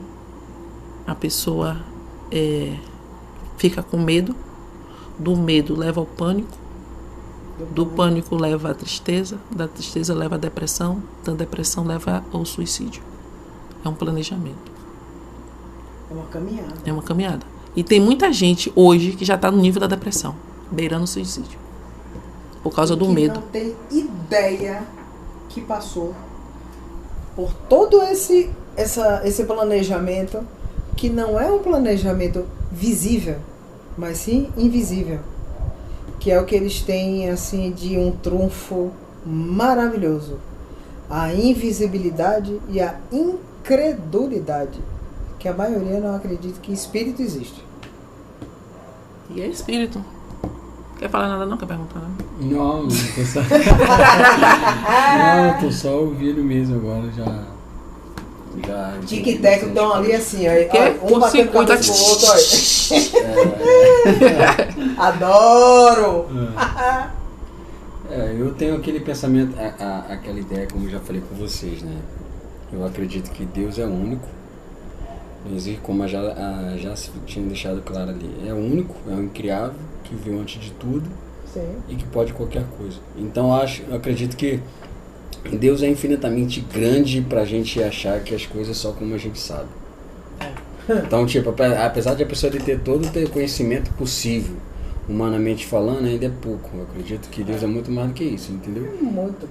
a pessoa fica com medo, do medo leva ao pânico, do pânico leva à tristeza, da tristeza leva à depressão, da depressão leva ao suicídio. É um planejamento. É uma caminhada. É uma caminhada. E tem muita gente hoje que já está no nível da depressão, beirando o suicídio. Por causa do medo. Não tem ideia que passou por todo esse planejamento, que não é um planejamento visível, mas sim invisível. Que é o que eles têm, assim, de um trunfo maravilhoso. A invisibilidade e a incredulidade. Que a maioria não acredita que espírito existe. E é espírito. Quer falar nada não? Quer perguntar nada? Não, tô só... não, tô só ouvindo mesmo agora, já tic-tac estão ali assim, ó, um batendo cabeça com o outro, ó. Adoro! Eu tenho aquele pensamento, aquela ideia, como eu já falei com vocês, né? Eu acredito que Deus é único. Como já tinha deixado claro ali, é único, é um incriável, que viu antes de tudo. Sim. E que pode qualquer coisa. Então eu acredito que Deus é infinitamente grande pra gente achar que as coisas só como a gente sabe. Então, tipo, apesar de a pessoa ter todo o conhecimento possível, humanamente falando, ainda é pouco. Eu acredito que Deus é muito mais do que isso, entendeu? Muito.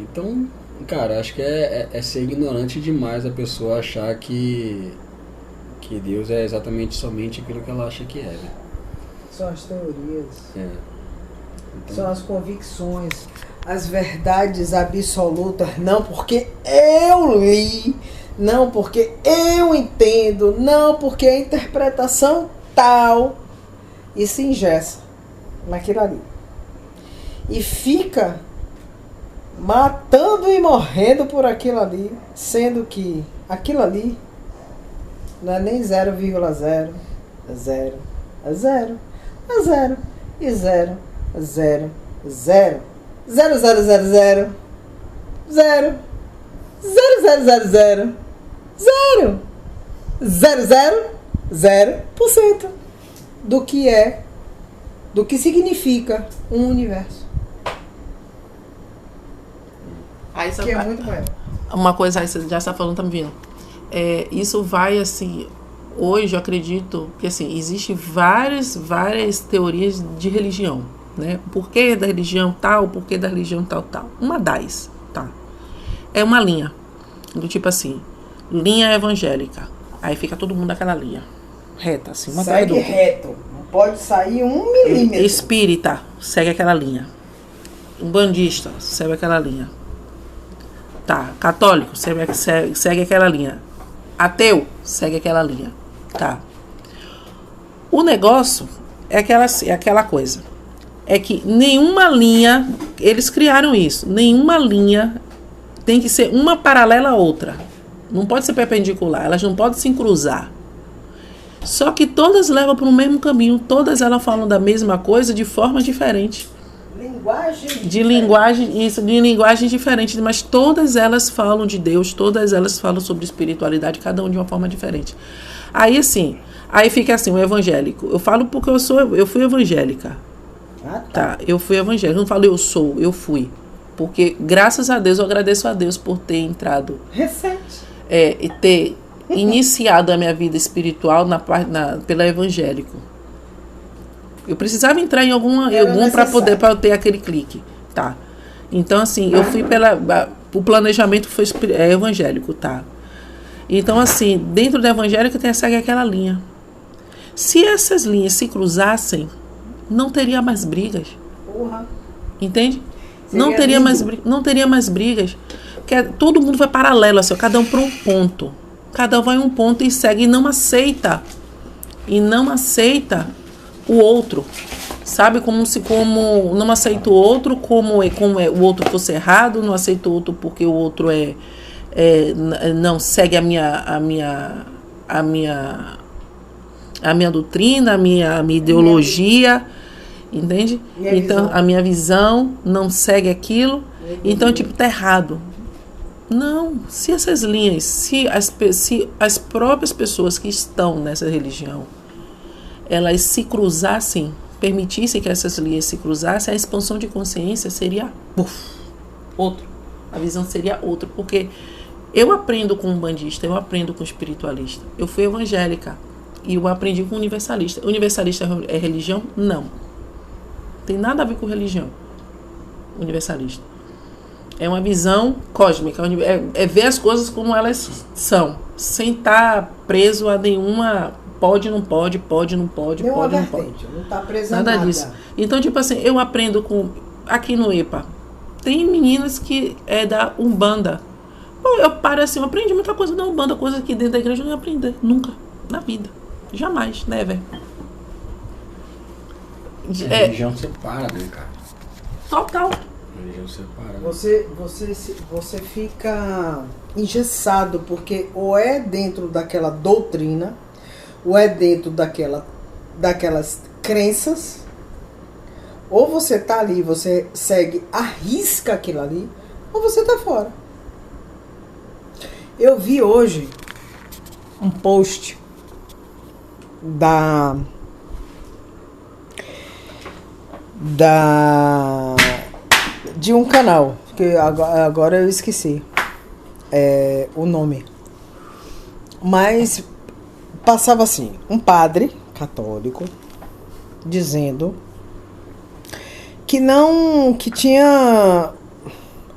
Então, cara, acho que é ser ignorante demais a pessoa achar que Deus é exatamente somente aquilo que ela acha que é, né? São as teorias. Então... São as convicções, as verdades absolutas. Não porque eu li, não porque eu entendo, não porque a interpretação tal. e se engessa naquilo ali. E fica matando e morrendo por aquilo ali, sendo que aquilo ali não é nem 0,0, é 0, é 0, é 0, e 0, é 0, 0, 0, 0, 0, 0, 0, 0, 0, 0, 0, 0, 0, 0, 0% do que é, do que significa um universo. Aí Que é muito bom. uma coisa aí você já está falando, tá me vindo. Isso vai assim, hoje eu acredito que assim, existe várias teorias de religião, né? O porquê da religião tal, o porquê da religião tal. Uma das, tá? É uma linha, do tipo assim, linha evangélica. Aí fica todo mundo naquela linha, reta, assim, uma segue perto do outro. reto, não pode sair 1 milímetro. Espírita, segue aquela linha. Umbandista, segue aquela linha. Tá, católico, segue aquela linha. Ateu, segue aquela linha. Tá. O negócio é aquela coisa. É que nenhuma linha, eles criaram isso, nenhuma linha tem que ser uma paralela à outra. Não pode ser perpendicular, elas não podem se cruzar. Só que todas levam para o mesmo caminho, todas elas falam da mesma coisa de forma diferente. De linguagem diferente, mas todas elas falam de Deus, todas elas falam sobre espiritualidade, cada um de uma forma diferente. Aí assim, aí fica assim, o evangélico. Eu falo porque eu fui evangélica. Tá, eu fui evangélica. Eu não falo eu fui. Porque graças a Deus, eu agradeço a Deus por ter entrado. E ter iniciado a minha vida espiritual pela evangélico. Eu precisava entrar em algum para poder ter aquele clique, tá? Então assim, eu fui o planejamento foi evangélico, tá? Então assim, dentro da evangélica segue aquela linha. Se essas linhas se cruzassem, não teria mais brigas. Entende? Não teria mais brigas. Porque todo mundo vai paralelo, assim, cada um para um ponto. Cada um vai um ponto e segue e não aceita o outro, sabe, como não aceita o outro como o outro fosse errado, não aceita o outro porque o outro não segue a minha doutrina, a minha ideologia, entende? Então a minha visão não segue aquilo, então tipo tá errado. Não, se essas linhas, se as próprias pessoas que estão nessa religião elas se cruzassem, permitissem que essas linhas se cruzassem, a expansão de consciência seria outro. A visão seria outra. Porque eu aprendo com um bandista, eu aprendo com um espiritualista. Eu fui evangélica e eu aprendi com um universalista. Universalista é religião? Não. Tem nada a ver com religião. Universalista. É uma visão cósmica. É ver as coisas como elas são. Sem estar preso a nenhuma... Pode, não pode, não pode. Não tá preso a nada disso. Então, tipo assim, eu aprendo aqui no EPA. Tem meninas que é da Umbanda. Eu aprendi muita coisa da Umbanda, coisa que dentro da igreja eu não ia aprender. Nunca. Na vida. Jamais. Never. A religião separa, né, cara? Total. A religião separa. Você fica engessado, porque ou é dentro daquela doutrina, ou é dentro daquelas crenças, ou você tá ali, você segue, arrisca aquilo ali, ou você tá fora. Eu vi hoje um post de um canal, que agora eu esqueci o nome, mas passava assim, um padre católico dizendo que tinha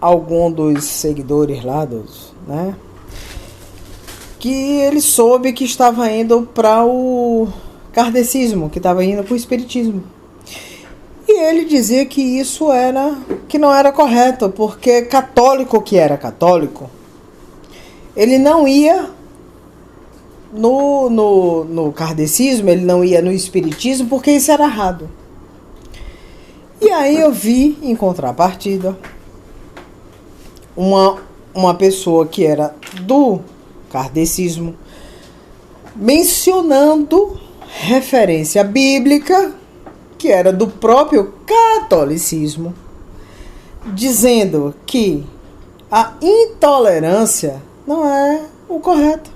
algum dos seguidores lá, né, que ele soube que estava indo para o kardecismo, que estava indo para o espiritismo. E ele dizia que que não era correto, porque católico que era católico, ele não ia no kardecismo, ele não ia no espiritismo, porque isso era errado. E aí eu vi, em contrapartida, uma pessoa que era do kardecismo, mencionando referência bíblica, que era do próprio catolicismo, dizendo que a intolerância não é o correto.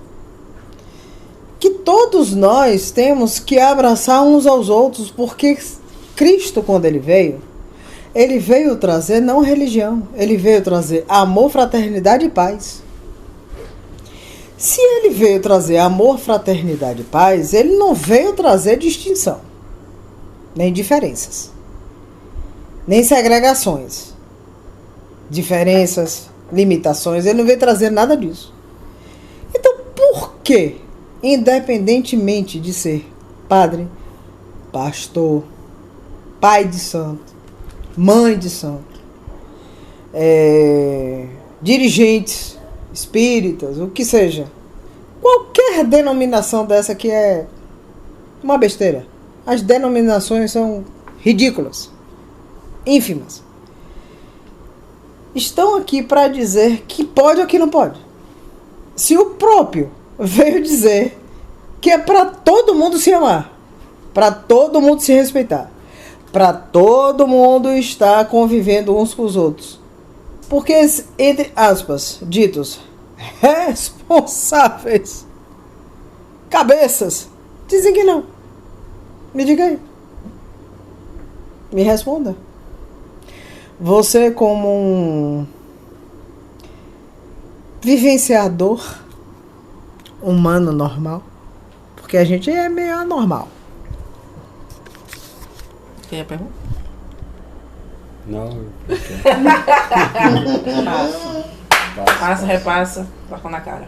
Que todos nós temos que abraçar uns aos outros, porque Cristo, quando ele veio trazer não religião, ele veio trazer amor, fraternidade e paz. Se ele veio trazer amor, fraternidade e paz, ele não veio trazer distinção, nem diferenças, nem segregações, diferenças, limitações, ele não veio trazer nada disso. Então, por que, independentemente de ser padre, pastor, pai de santo, mãe de santo, dirigentes espíritas, o que seja, qualquer denominação dessa que é uma besteira. As denominações são ridículas, ínfimas. Estão aqui para dizer que pode ou que não pode. Se o próprio veio dizer que é para todo mundo se amar, para todo mundo se respeitar, para todo mundo estar convivendo uns com os outros. Porque, entre aspas, ditos responsáveis, cabeças, dizem que não. Me diga aí. Me responda. Você, como um vivenciador humano normal, porque a gente é meio anormal. Quem é pergunta? Não, Passa, repassa, toca na cara.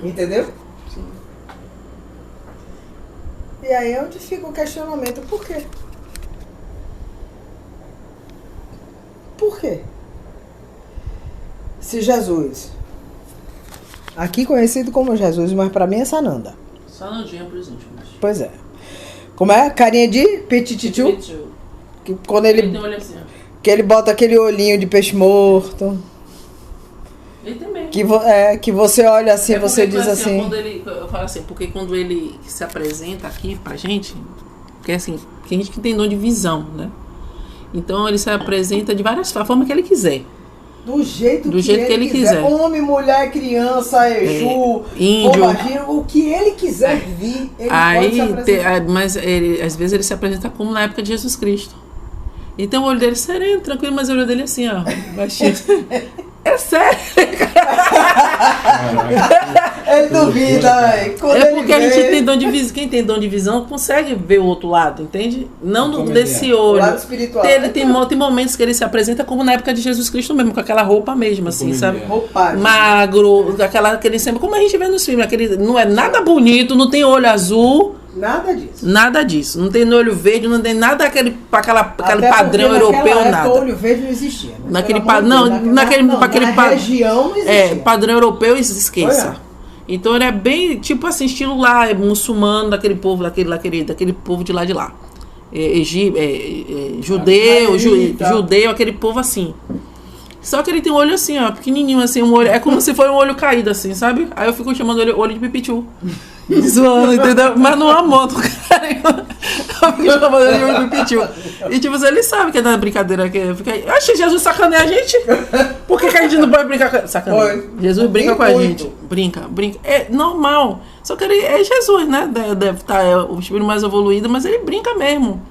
Entendeu? Sim. E aí é onde fica o questionamento. Por quê? Por quê? Se Jesus, aqui conhecido como Jesus, mas pra mim é Sananda. Sanandinha pros íntimos. Pois é. Como é? Carinha de petititu? Que quando Ele ele, tem olho assim, ó. que ele bota aquele olhinho de peixe morto. Ele também. Que você olha assim, porque, você diz assim, assim. Quando ele, eu falo assim, porque quando ele se apresenta aqui pra gente, porque assim, tem gente que tem dom de visão, né? Então ele se apresenta de várias formas, a forma que ele quiser. Do jeito que ele quiser. Homem, mulher, criança, Exu, índio. Pombagira, o que ele quiser vir, ele pode se apresentar. Mas às vezes ele se apresenta como na época de Jesus Cristo. Então o olho dele é sereno, tranquilo, mas o olho dele é assim, ó, baixinho. É sério. Ele duvida, velho. Porque a gente tem dom de visão. Quem tem dom de visão consegue ver o outro lado, entende? Não desse olho. O lado espiritual. Tem momentos que ele se apresenta como na época de Jesus Cristo mesmo, com aquela roupa mesmo, assim, sabe? Roupagem. Magro, aquele sempre, como a gente vê nos filmes, aquele não é nada bonito, não tem olho azul. Nada disso. Nada disso. Não tem no olho verde, não tem nada aquele Até padrão europeu, época, nada. O olho verde não existia. Né? Naquele região não existia. Padrão europeu, esqueça. Olha. Então ele é bem, tipo assim, estilo lá, muçulmano, daquele povo, daquele povo de lá. Judeu, aquele povo assim. Só que ele tem um olho assim, ó, pequenininho, assim, um olho, é como se fosse um olho caído, assim, sabe? Aí eu fico chamando ele olho de pipichu. Zoando, entendeu? Mas não há moto, cara. Eu fico chamando ele de olho de pipichu. E tipo, ele sabe que é da brincadeira. Acho Jesus sacaneia a gente. Por que a gente não pode brincar com ele? Sacaneia. Jesus brinca com a gente. Brinca. É normal. Só que ele é Jesus, né? Deve estar o espírito mais evoluído, mas ele brinca mesmo.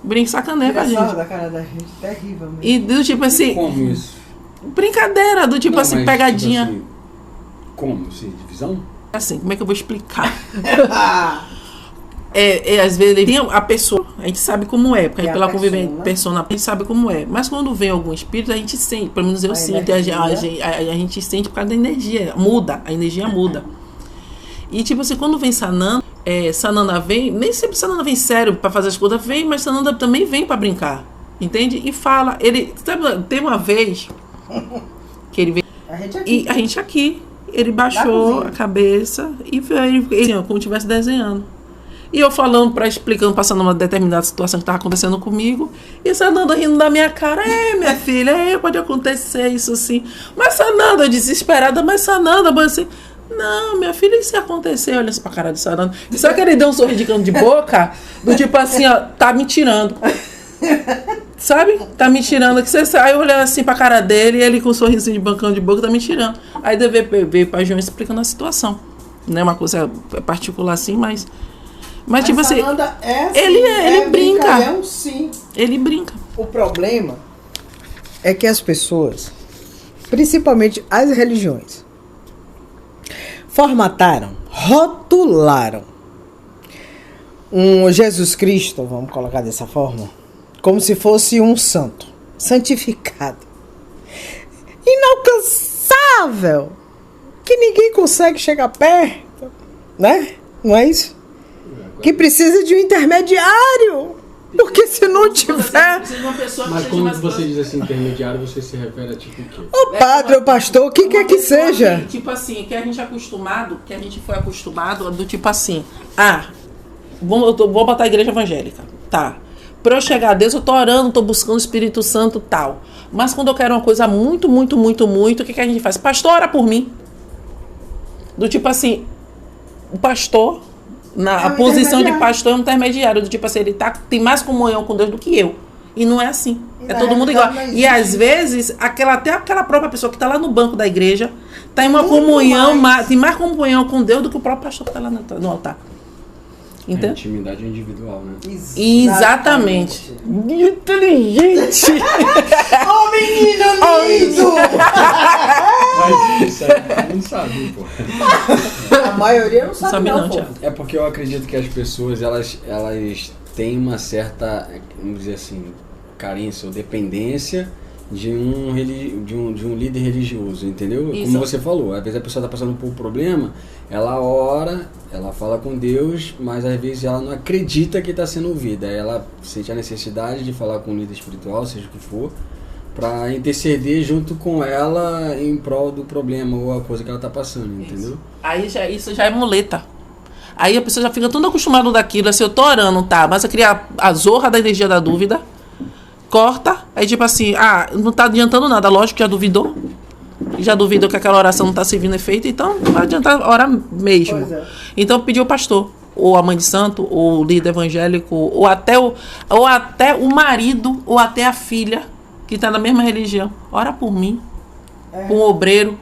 Brinca, sacaneia com a gente. Da cara da gente, terrível mesmo. E do tipo assim. Como isso? Brincadeira, do tipo assim, pegadinha. Tipo assim, como? Assim, divisão? Assim, como é que eu vou explicar? Às vezes ele vem a pessoa, a gente sabe como é, porque pela convivência persona, a gente sabe como é. Mas quando vem algum espírito, a gente sente, pelo menos eu sinto, a gente sente por causa da energia, a energia muda. E tipo assim, quando vem Sananda, Sananda vem, nem sempre Sananda vem sério pra fazer as coisas, vem, mas Sananda também vem pra brincar, entende? E fala, ele, sabe, tem uma vez que ele veio, a gente aqui. Ele baixou a cabeça e veio, ele, como se estivesse desenhando. E eu falando, explicando, passando uma determinada situação que estava acontecendo comigo, e Sananda rindo da minha cara. Minha filha, pode acontecer isso assim. Mas Sananda, desesperada, mas Sananda, assim, não, minha filha, isso ia acontecer. Olha assim pra cara de Sananda. Só que ele deu um sorriso de canto de boca, do tipo assim, ó, tá me tirando. Sabe? Tá me tirando. Aí eu olhei assim pra cara dele, e ele com um sorrisinho de bancão de boca, tá me tirando. Aí veio pra João explicando a situação. Não é uma coisa particular assim, mas tipo assim, ele brinca. Sim. Ele brinca. O problema é que as pessoas, principalmente as religiões, formataram, rotularam um Jesus Cristo, vamos colocar dessa forma, como se fosse um santo, santificado, inalcançável, que ninguém consegue chegar perto, né? Não é isso? Que precisa de um intermediário, porque se não tiver... Mas quando você diz assim, intermediário, você se refere a tipo o quê? O padre, o pastor, o que quer que seja. Tipo assim, que a gente foi acostumado, do tipo assim, vou botar a igreja evangélica, tá? Pra eu chegar a Deus, eu tô orando, tô buscando o Espírito Santo, tal. Mas quando eu quero uma coisa muito, muito, muito, muito, o que a gente faz? Pastor, ora por mim. Do tipo assim, o pastor, a posição de pastor é um intermediário, do tipo assim, ele tem mais comunhão com Deus do que eu. E não é assim. É todo mundo igual. E às vezes, até aquela própria pessoa que está lá no banco da igreja tem uma comunhão, tem mais comunhão com Deus do que o próprio pastor que está lá no altar. Entende? É intimidade individual, né? Exatamente. Inteligente! Oh, menino lindo! Mas isso aí não sabe, pô. A maioria não sabe não, pô. É porque eu acredito que as pessoas, elas têm uma certa, vamos dizer assim, carência ou dependência de um líder religioso, entendeu? Isso. Como você falou, às vezes a pessoa está passando por um problema, ela ora, ela fala com Deus, mas às vezes ela não acredita que está sendo ouvida. Ela sente a necessidade de falar com um líder espiritual, seja o que for, para interceder junto com ela em prol do problema ou a coisa que ela está passando, entendeu? Aí isso já é muleta. Aí a pessoa já fica tão acostumada daquilo, assim, eu tô orando, tá? Mas eu queria a zorra da energia da dúvida, corta, aí tipo assim, não tá adiantando nada, lógico que já duvidou. Já duvidou que aquela oração não tá servindo efeito, então não vai adiantar orar mesmo. Então pediu o pastor, ou a mãe de santo, ou o líder evangélico, ou até o marido, ou até a filha, que está na mesma religião. Ora por mim, com o obreiro.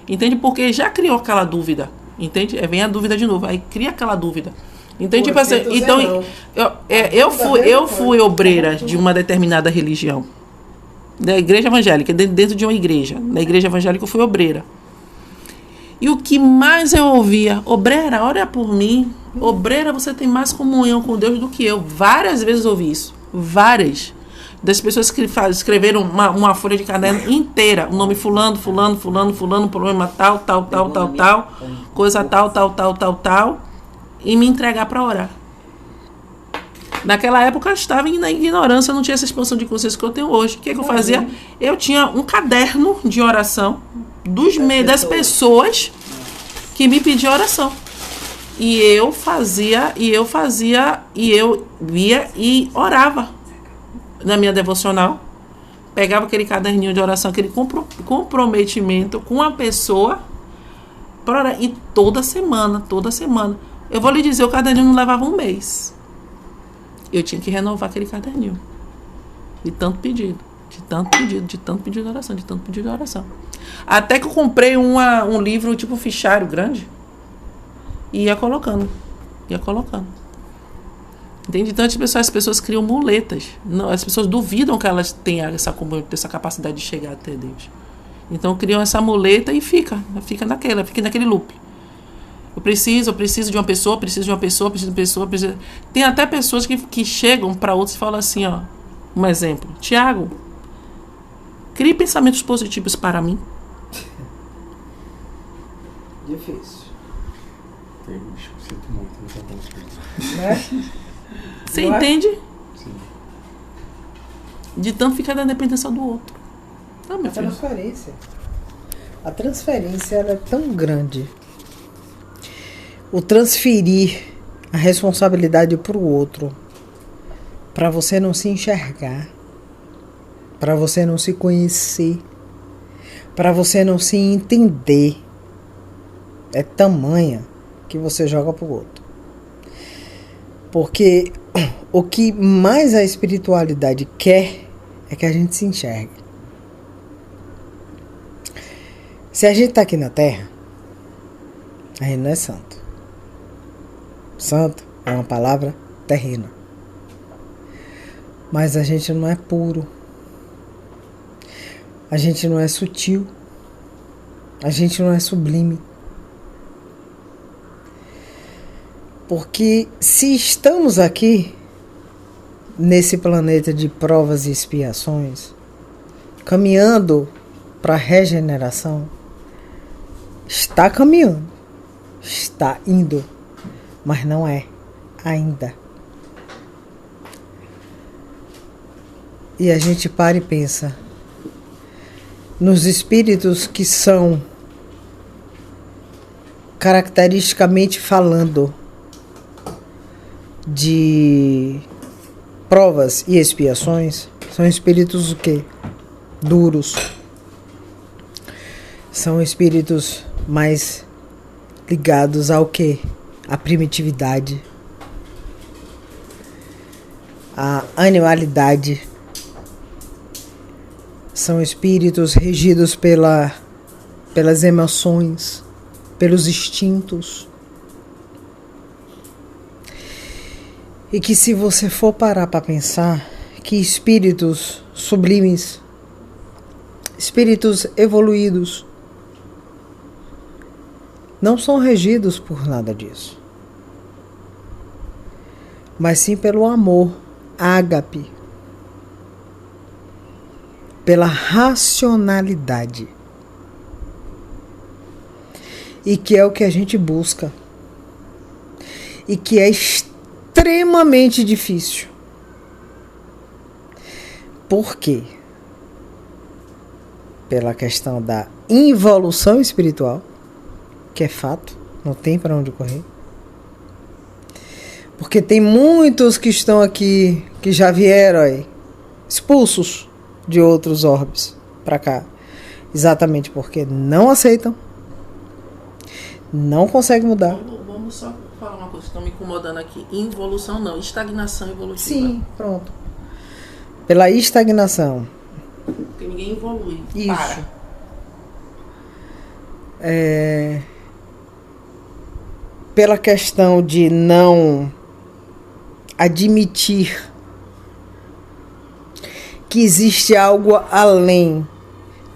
Entende? Porque já criou aquela dúvida. Entende? Vem a dúvida de novo. Aí cria aquela dúvida. Entende? Tipo assim, então, eu fui obreira de uma determinada religião. Da igreja evangélica, dentro de uma igreja. Na igreja evangélica eu fui obreira. E o que mais eu ouvia? Obreira, ora por mim. Obreira, você tem mais comunhão com Deus do que eu. Várias vezes eu ouvi isso. Várias. Das pessoas que escreveram uma folha de caderno inteira, o nome fulano, problema tal, coisa tal, e me entregar para orar. Naquela época eu estava na ignorância, eu não tinha essa expansão de consciência que eu tenho hoje. O que eu fazia? Eu tinha um caderno de oração das pessoas que me pediam oração. E eu via e orava. Na minha devocional, pegava aquele caderninho de oração, aquele comprometimento com a pessoa para orar. E toda semana, eu vou lhe dizer, o caderninho não levava um mês. Eu tinha que renovar aquele caderninho. De tanto pedido de oração. Até que eu comprei um livro tipo fichário grande e ia colocando. Entende? Então as pessoas criam muletas. Não, as pessoas duvidam que elas têm essa capacidade de chegar até Deus. Então criam essa muleta e fica naquele loop. Eu preciso de uma pessoa. Tem até pessoas que chegam para outros e falam assim, ó, um exemplo. Tiago, crie pensamentos positivos para mim. Difícil. Sinto muito, não tá bom. Né? Você entende? Sim. De tanto ficar na dependência do outro. Tá, meu É filho? transferência. A transferência ela é tão grande. O transferir a responsabilidade para o outro, para você não se enxergar, para você não se conhecer, para você não se entender, é tamanha que você joga para o outro. Porque o que mais a espiritualidade quer é que a gente se enxergue. Se a gente está aqui na Terra, a gente não é santo. Santo é uma palavra terrena. Mas a gente não é puro. A gente não é sutil. A gente não é sublime. Porque se estamos aqui, nesse planeta de provas e expiações, caminhando para a regeneração, está caminhando, está indo, mas não é ainda. E a gente para e pensa nos espíritos que são, caracteristicamente falando, de provas e expiações, são espíritos o quê? Duros. São espíritos mais ligados ao quê? À primitividade, à animalidade. São espíritos regidos pelas emoções, pelos instintos. E que se você for parar para pensar que espíritos sublimes, espíritos evoluídos, não são regidos por nada disso, mas sim pelo amor, ágape, pela racionalidade. E que é o que a gente busca. E que é extremamente difícil. Por quê? Pela questão da involução espiritual, que é fato, não tem para onde correr. Porque tem muitos que estão aqui, que já vieram aí, expulsos de outros orbes para cá, exatamente porque não aceitam, não conseguem mudar. Vamos só falar uma coisa que está me incomodando aqui. Involução não, estagnação evolutiva. Sim, pronto. Pela estagnação. Porque ninguém evolui. Isso. Para. Pela questão de não admitir que existe algo além,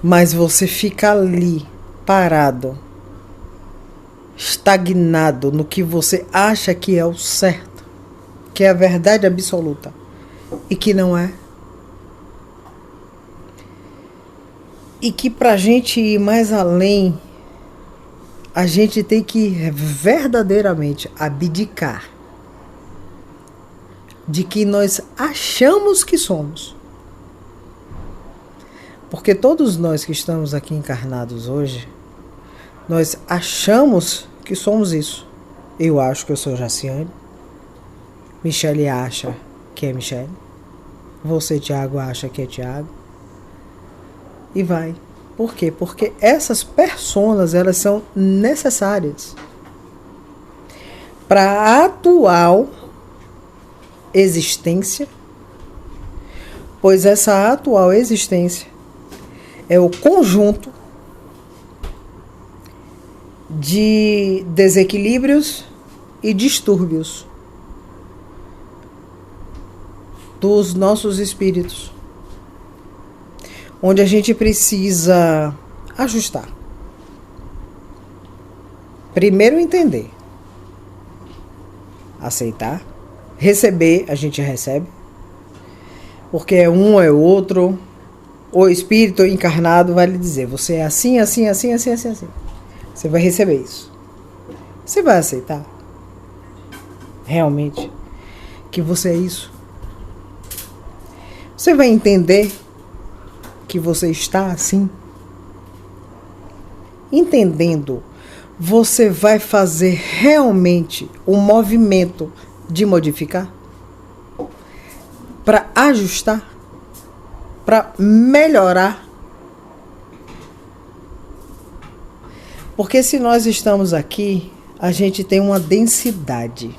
mas você fica ali, parado, estagnado no que você acha que é o certo, que é a verdade absoluta, e que não é. E que pra gente ir mais além, a gente tem que verdadeiramente abdicar de que nós achamos que somos. Porque todos nós que estamos aqui encarnados hoje, nós achamos que somos isso. Eu acho que eu sou Jaciane. Michele acha que é Michele. Você, Tiago, acha que é Tiago. E vai. Por quê? Porque essas personas, elas são necessárias para a atual existência, pois essa atual existência é o conjunto de desequilíbrios e distúrbios dos nossos espíritos, onde a gente precisa ajustar. Primeiro entender, aceitar, receber, a gente recebe, porque é um, é outro. O espírito encarnado vai lhe dizer, você é assim, assim, assim, assim, assim, assim. Você vai receber isso. Você vai aceitar realmente que você é isso? Você vai entender que você está assim? entendendo, você vai fazer realmente um movimento de modificar? Para ajustar? Para melhorar? Porque se nós estamos aqui, a gente tem uma densidade.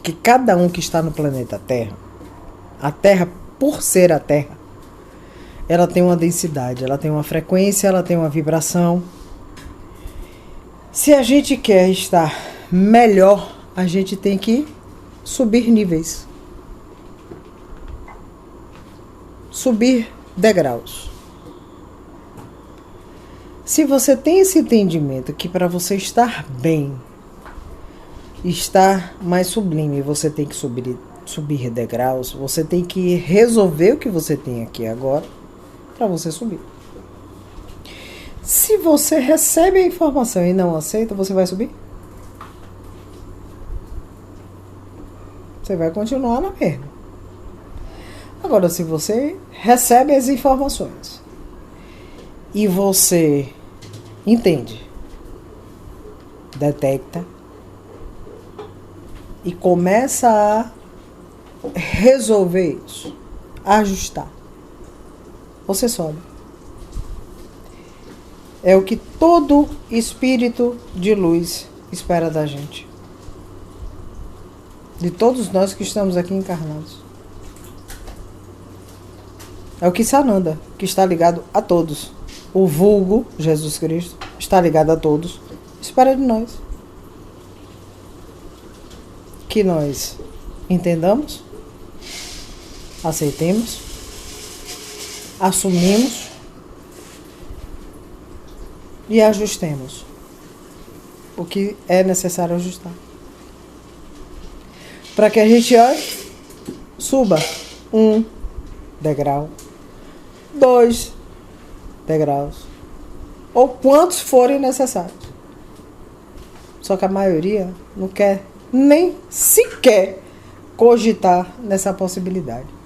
Que cada um que está no planeta Terra, a Terra, por ser a Terra, ela tem uma densidade, ela tem uma frequência, ela tem uma vibração. Se a gente quer estar melhor, a gente tem que subir níveis. Subir degraus. Se você tem esse entendimento que para você estar bem, estar mais sublime, você tem que subir degraus, você tem que resolver o que você tem aqui agora para você subir. Se você recebe a informação e não aceita, você vai subir? Você vai continuar na mesma. Agora, se você recebe as informações e você entende, detecta e começa a resolver isso, ajustar, você sobe. É o que todo espírito de luz espera da gente. De todos nós que estamos aqui encarnados. É o que Sananda, que está ligado a todos. O vulgo, Jesus Cristo, está ligado a todos. Espera de nós. Que nós entendamos, aceitemos, assumimos e ajustemos o que é necessário ajustar. Para que a gente suba 1 degrau, 2 degraus, ou quantos forem necessários. Só que a maioria não quer nem sequer cogitar nessa possibilidade.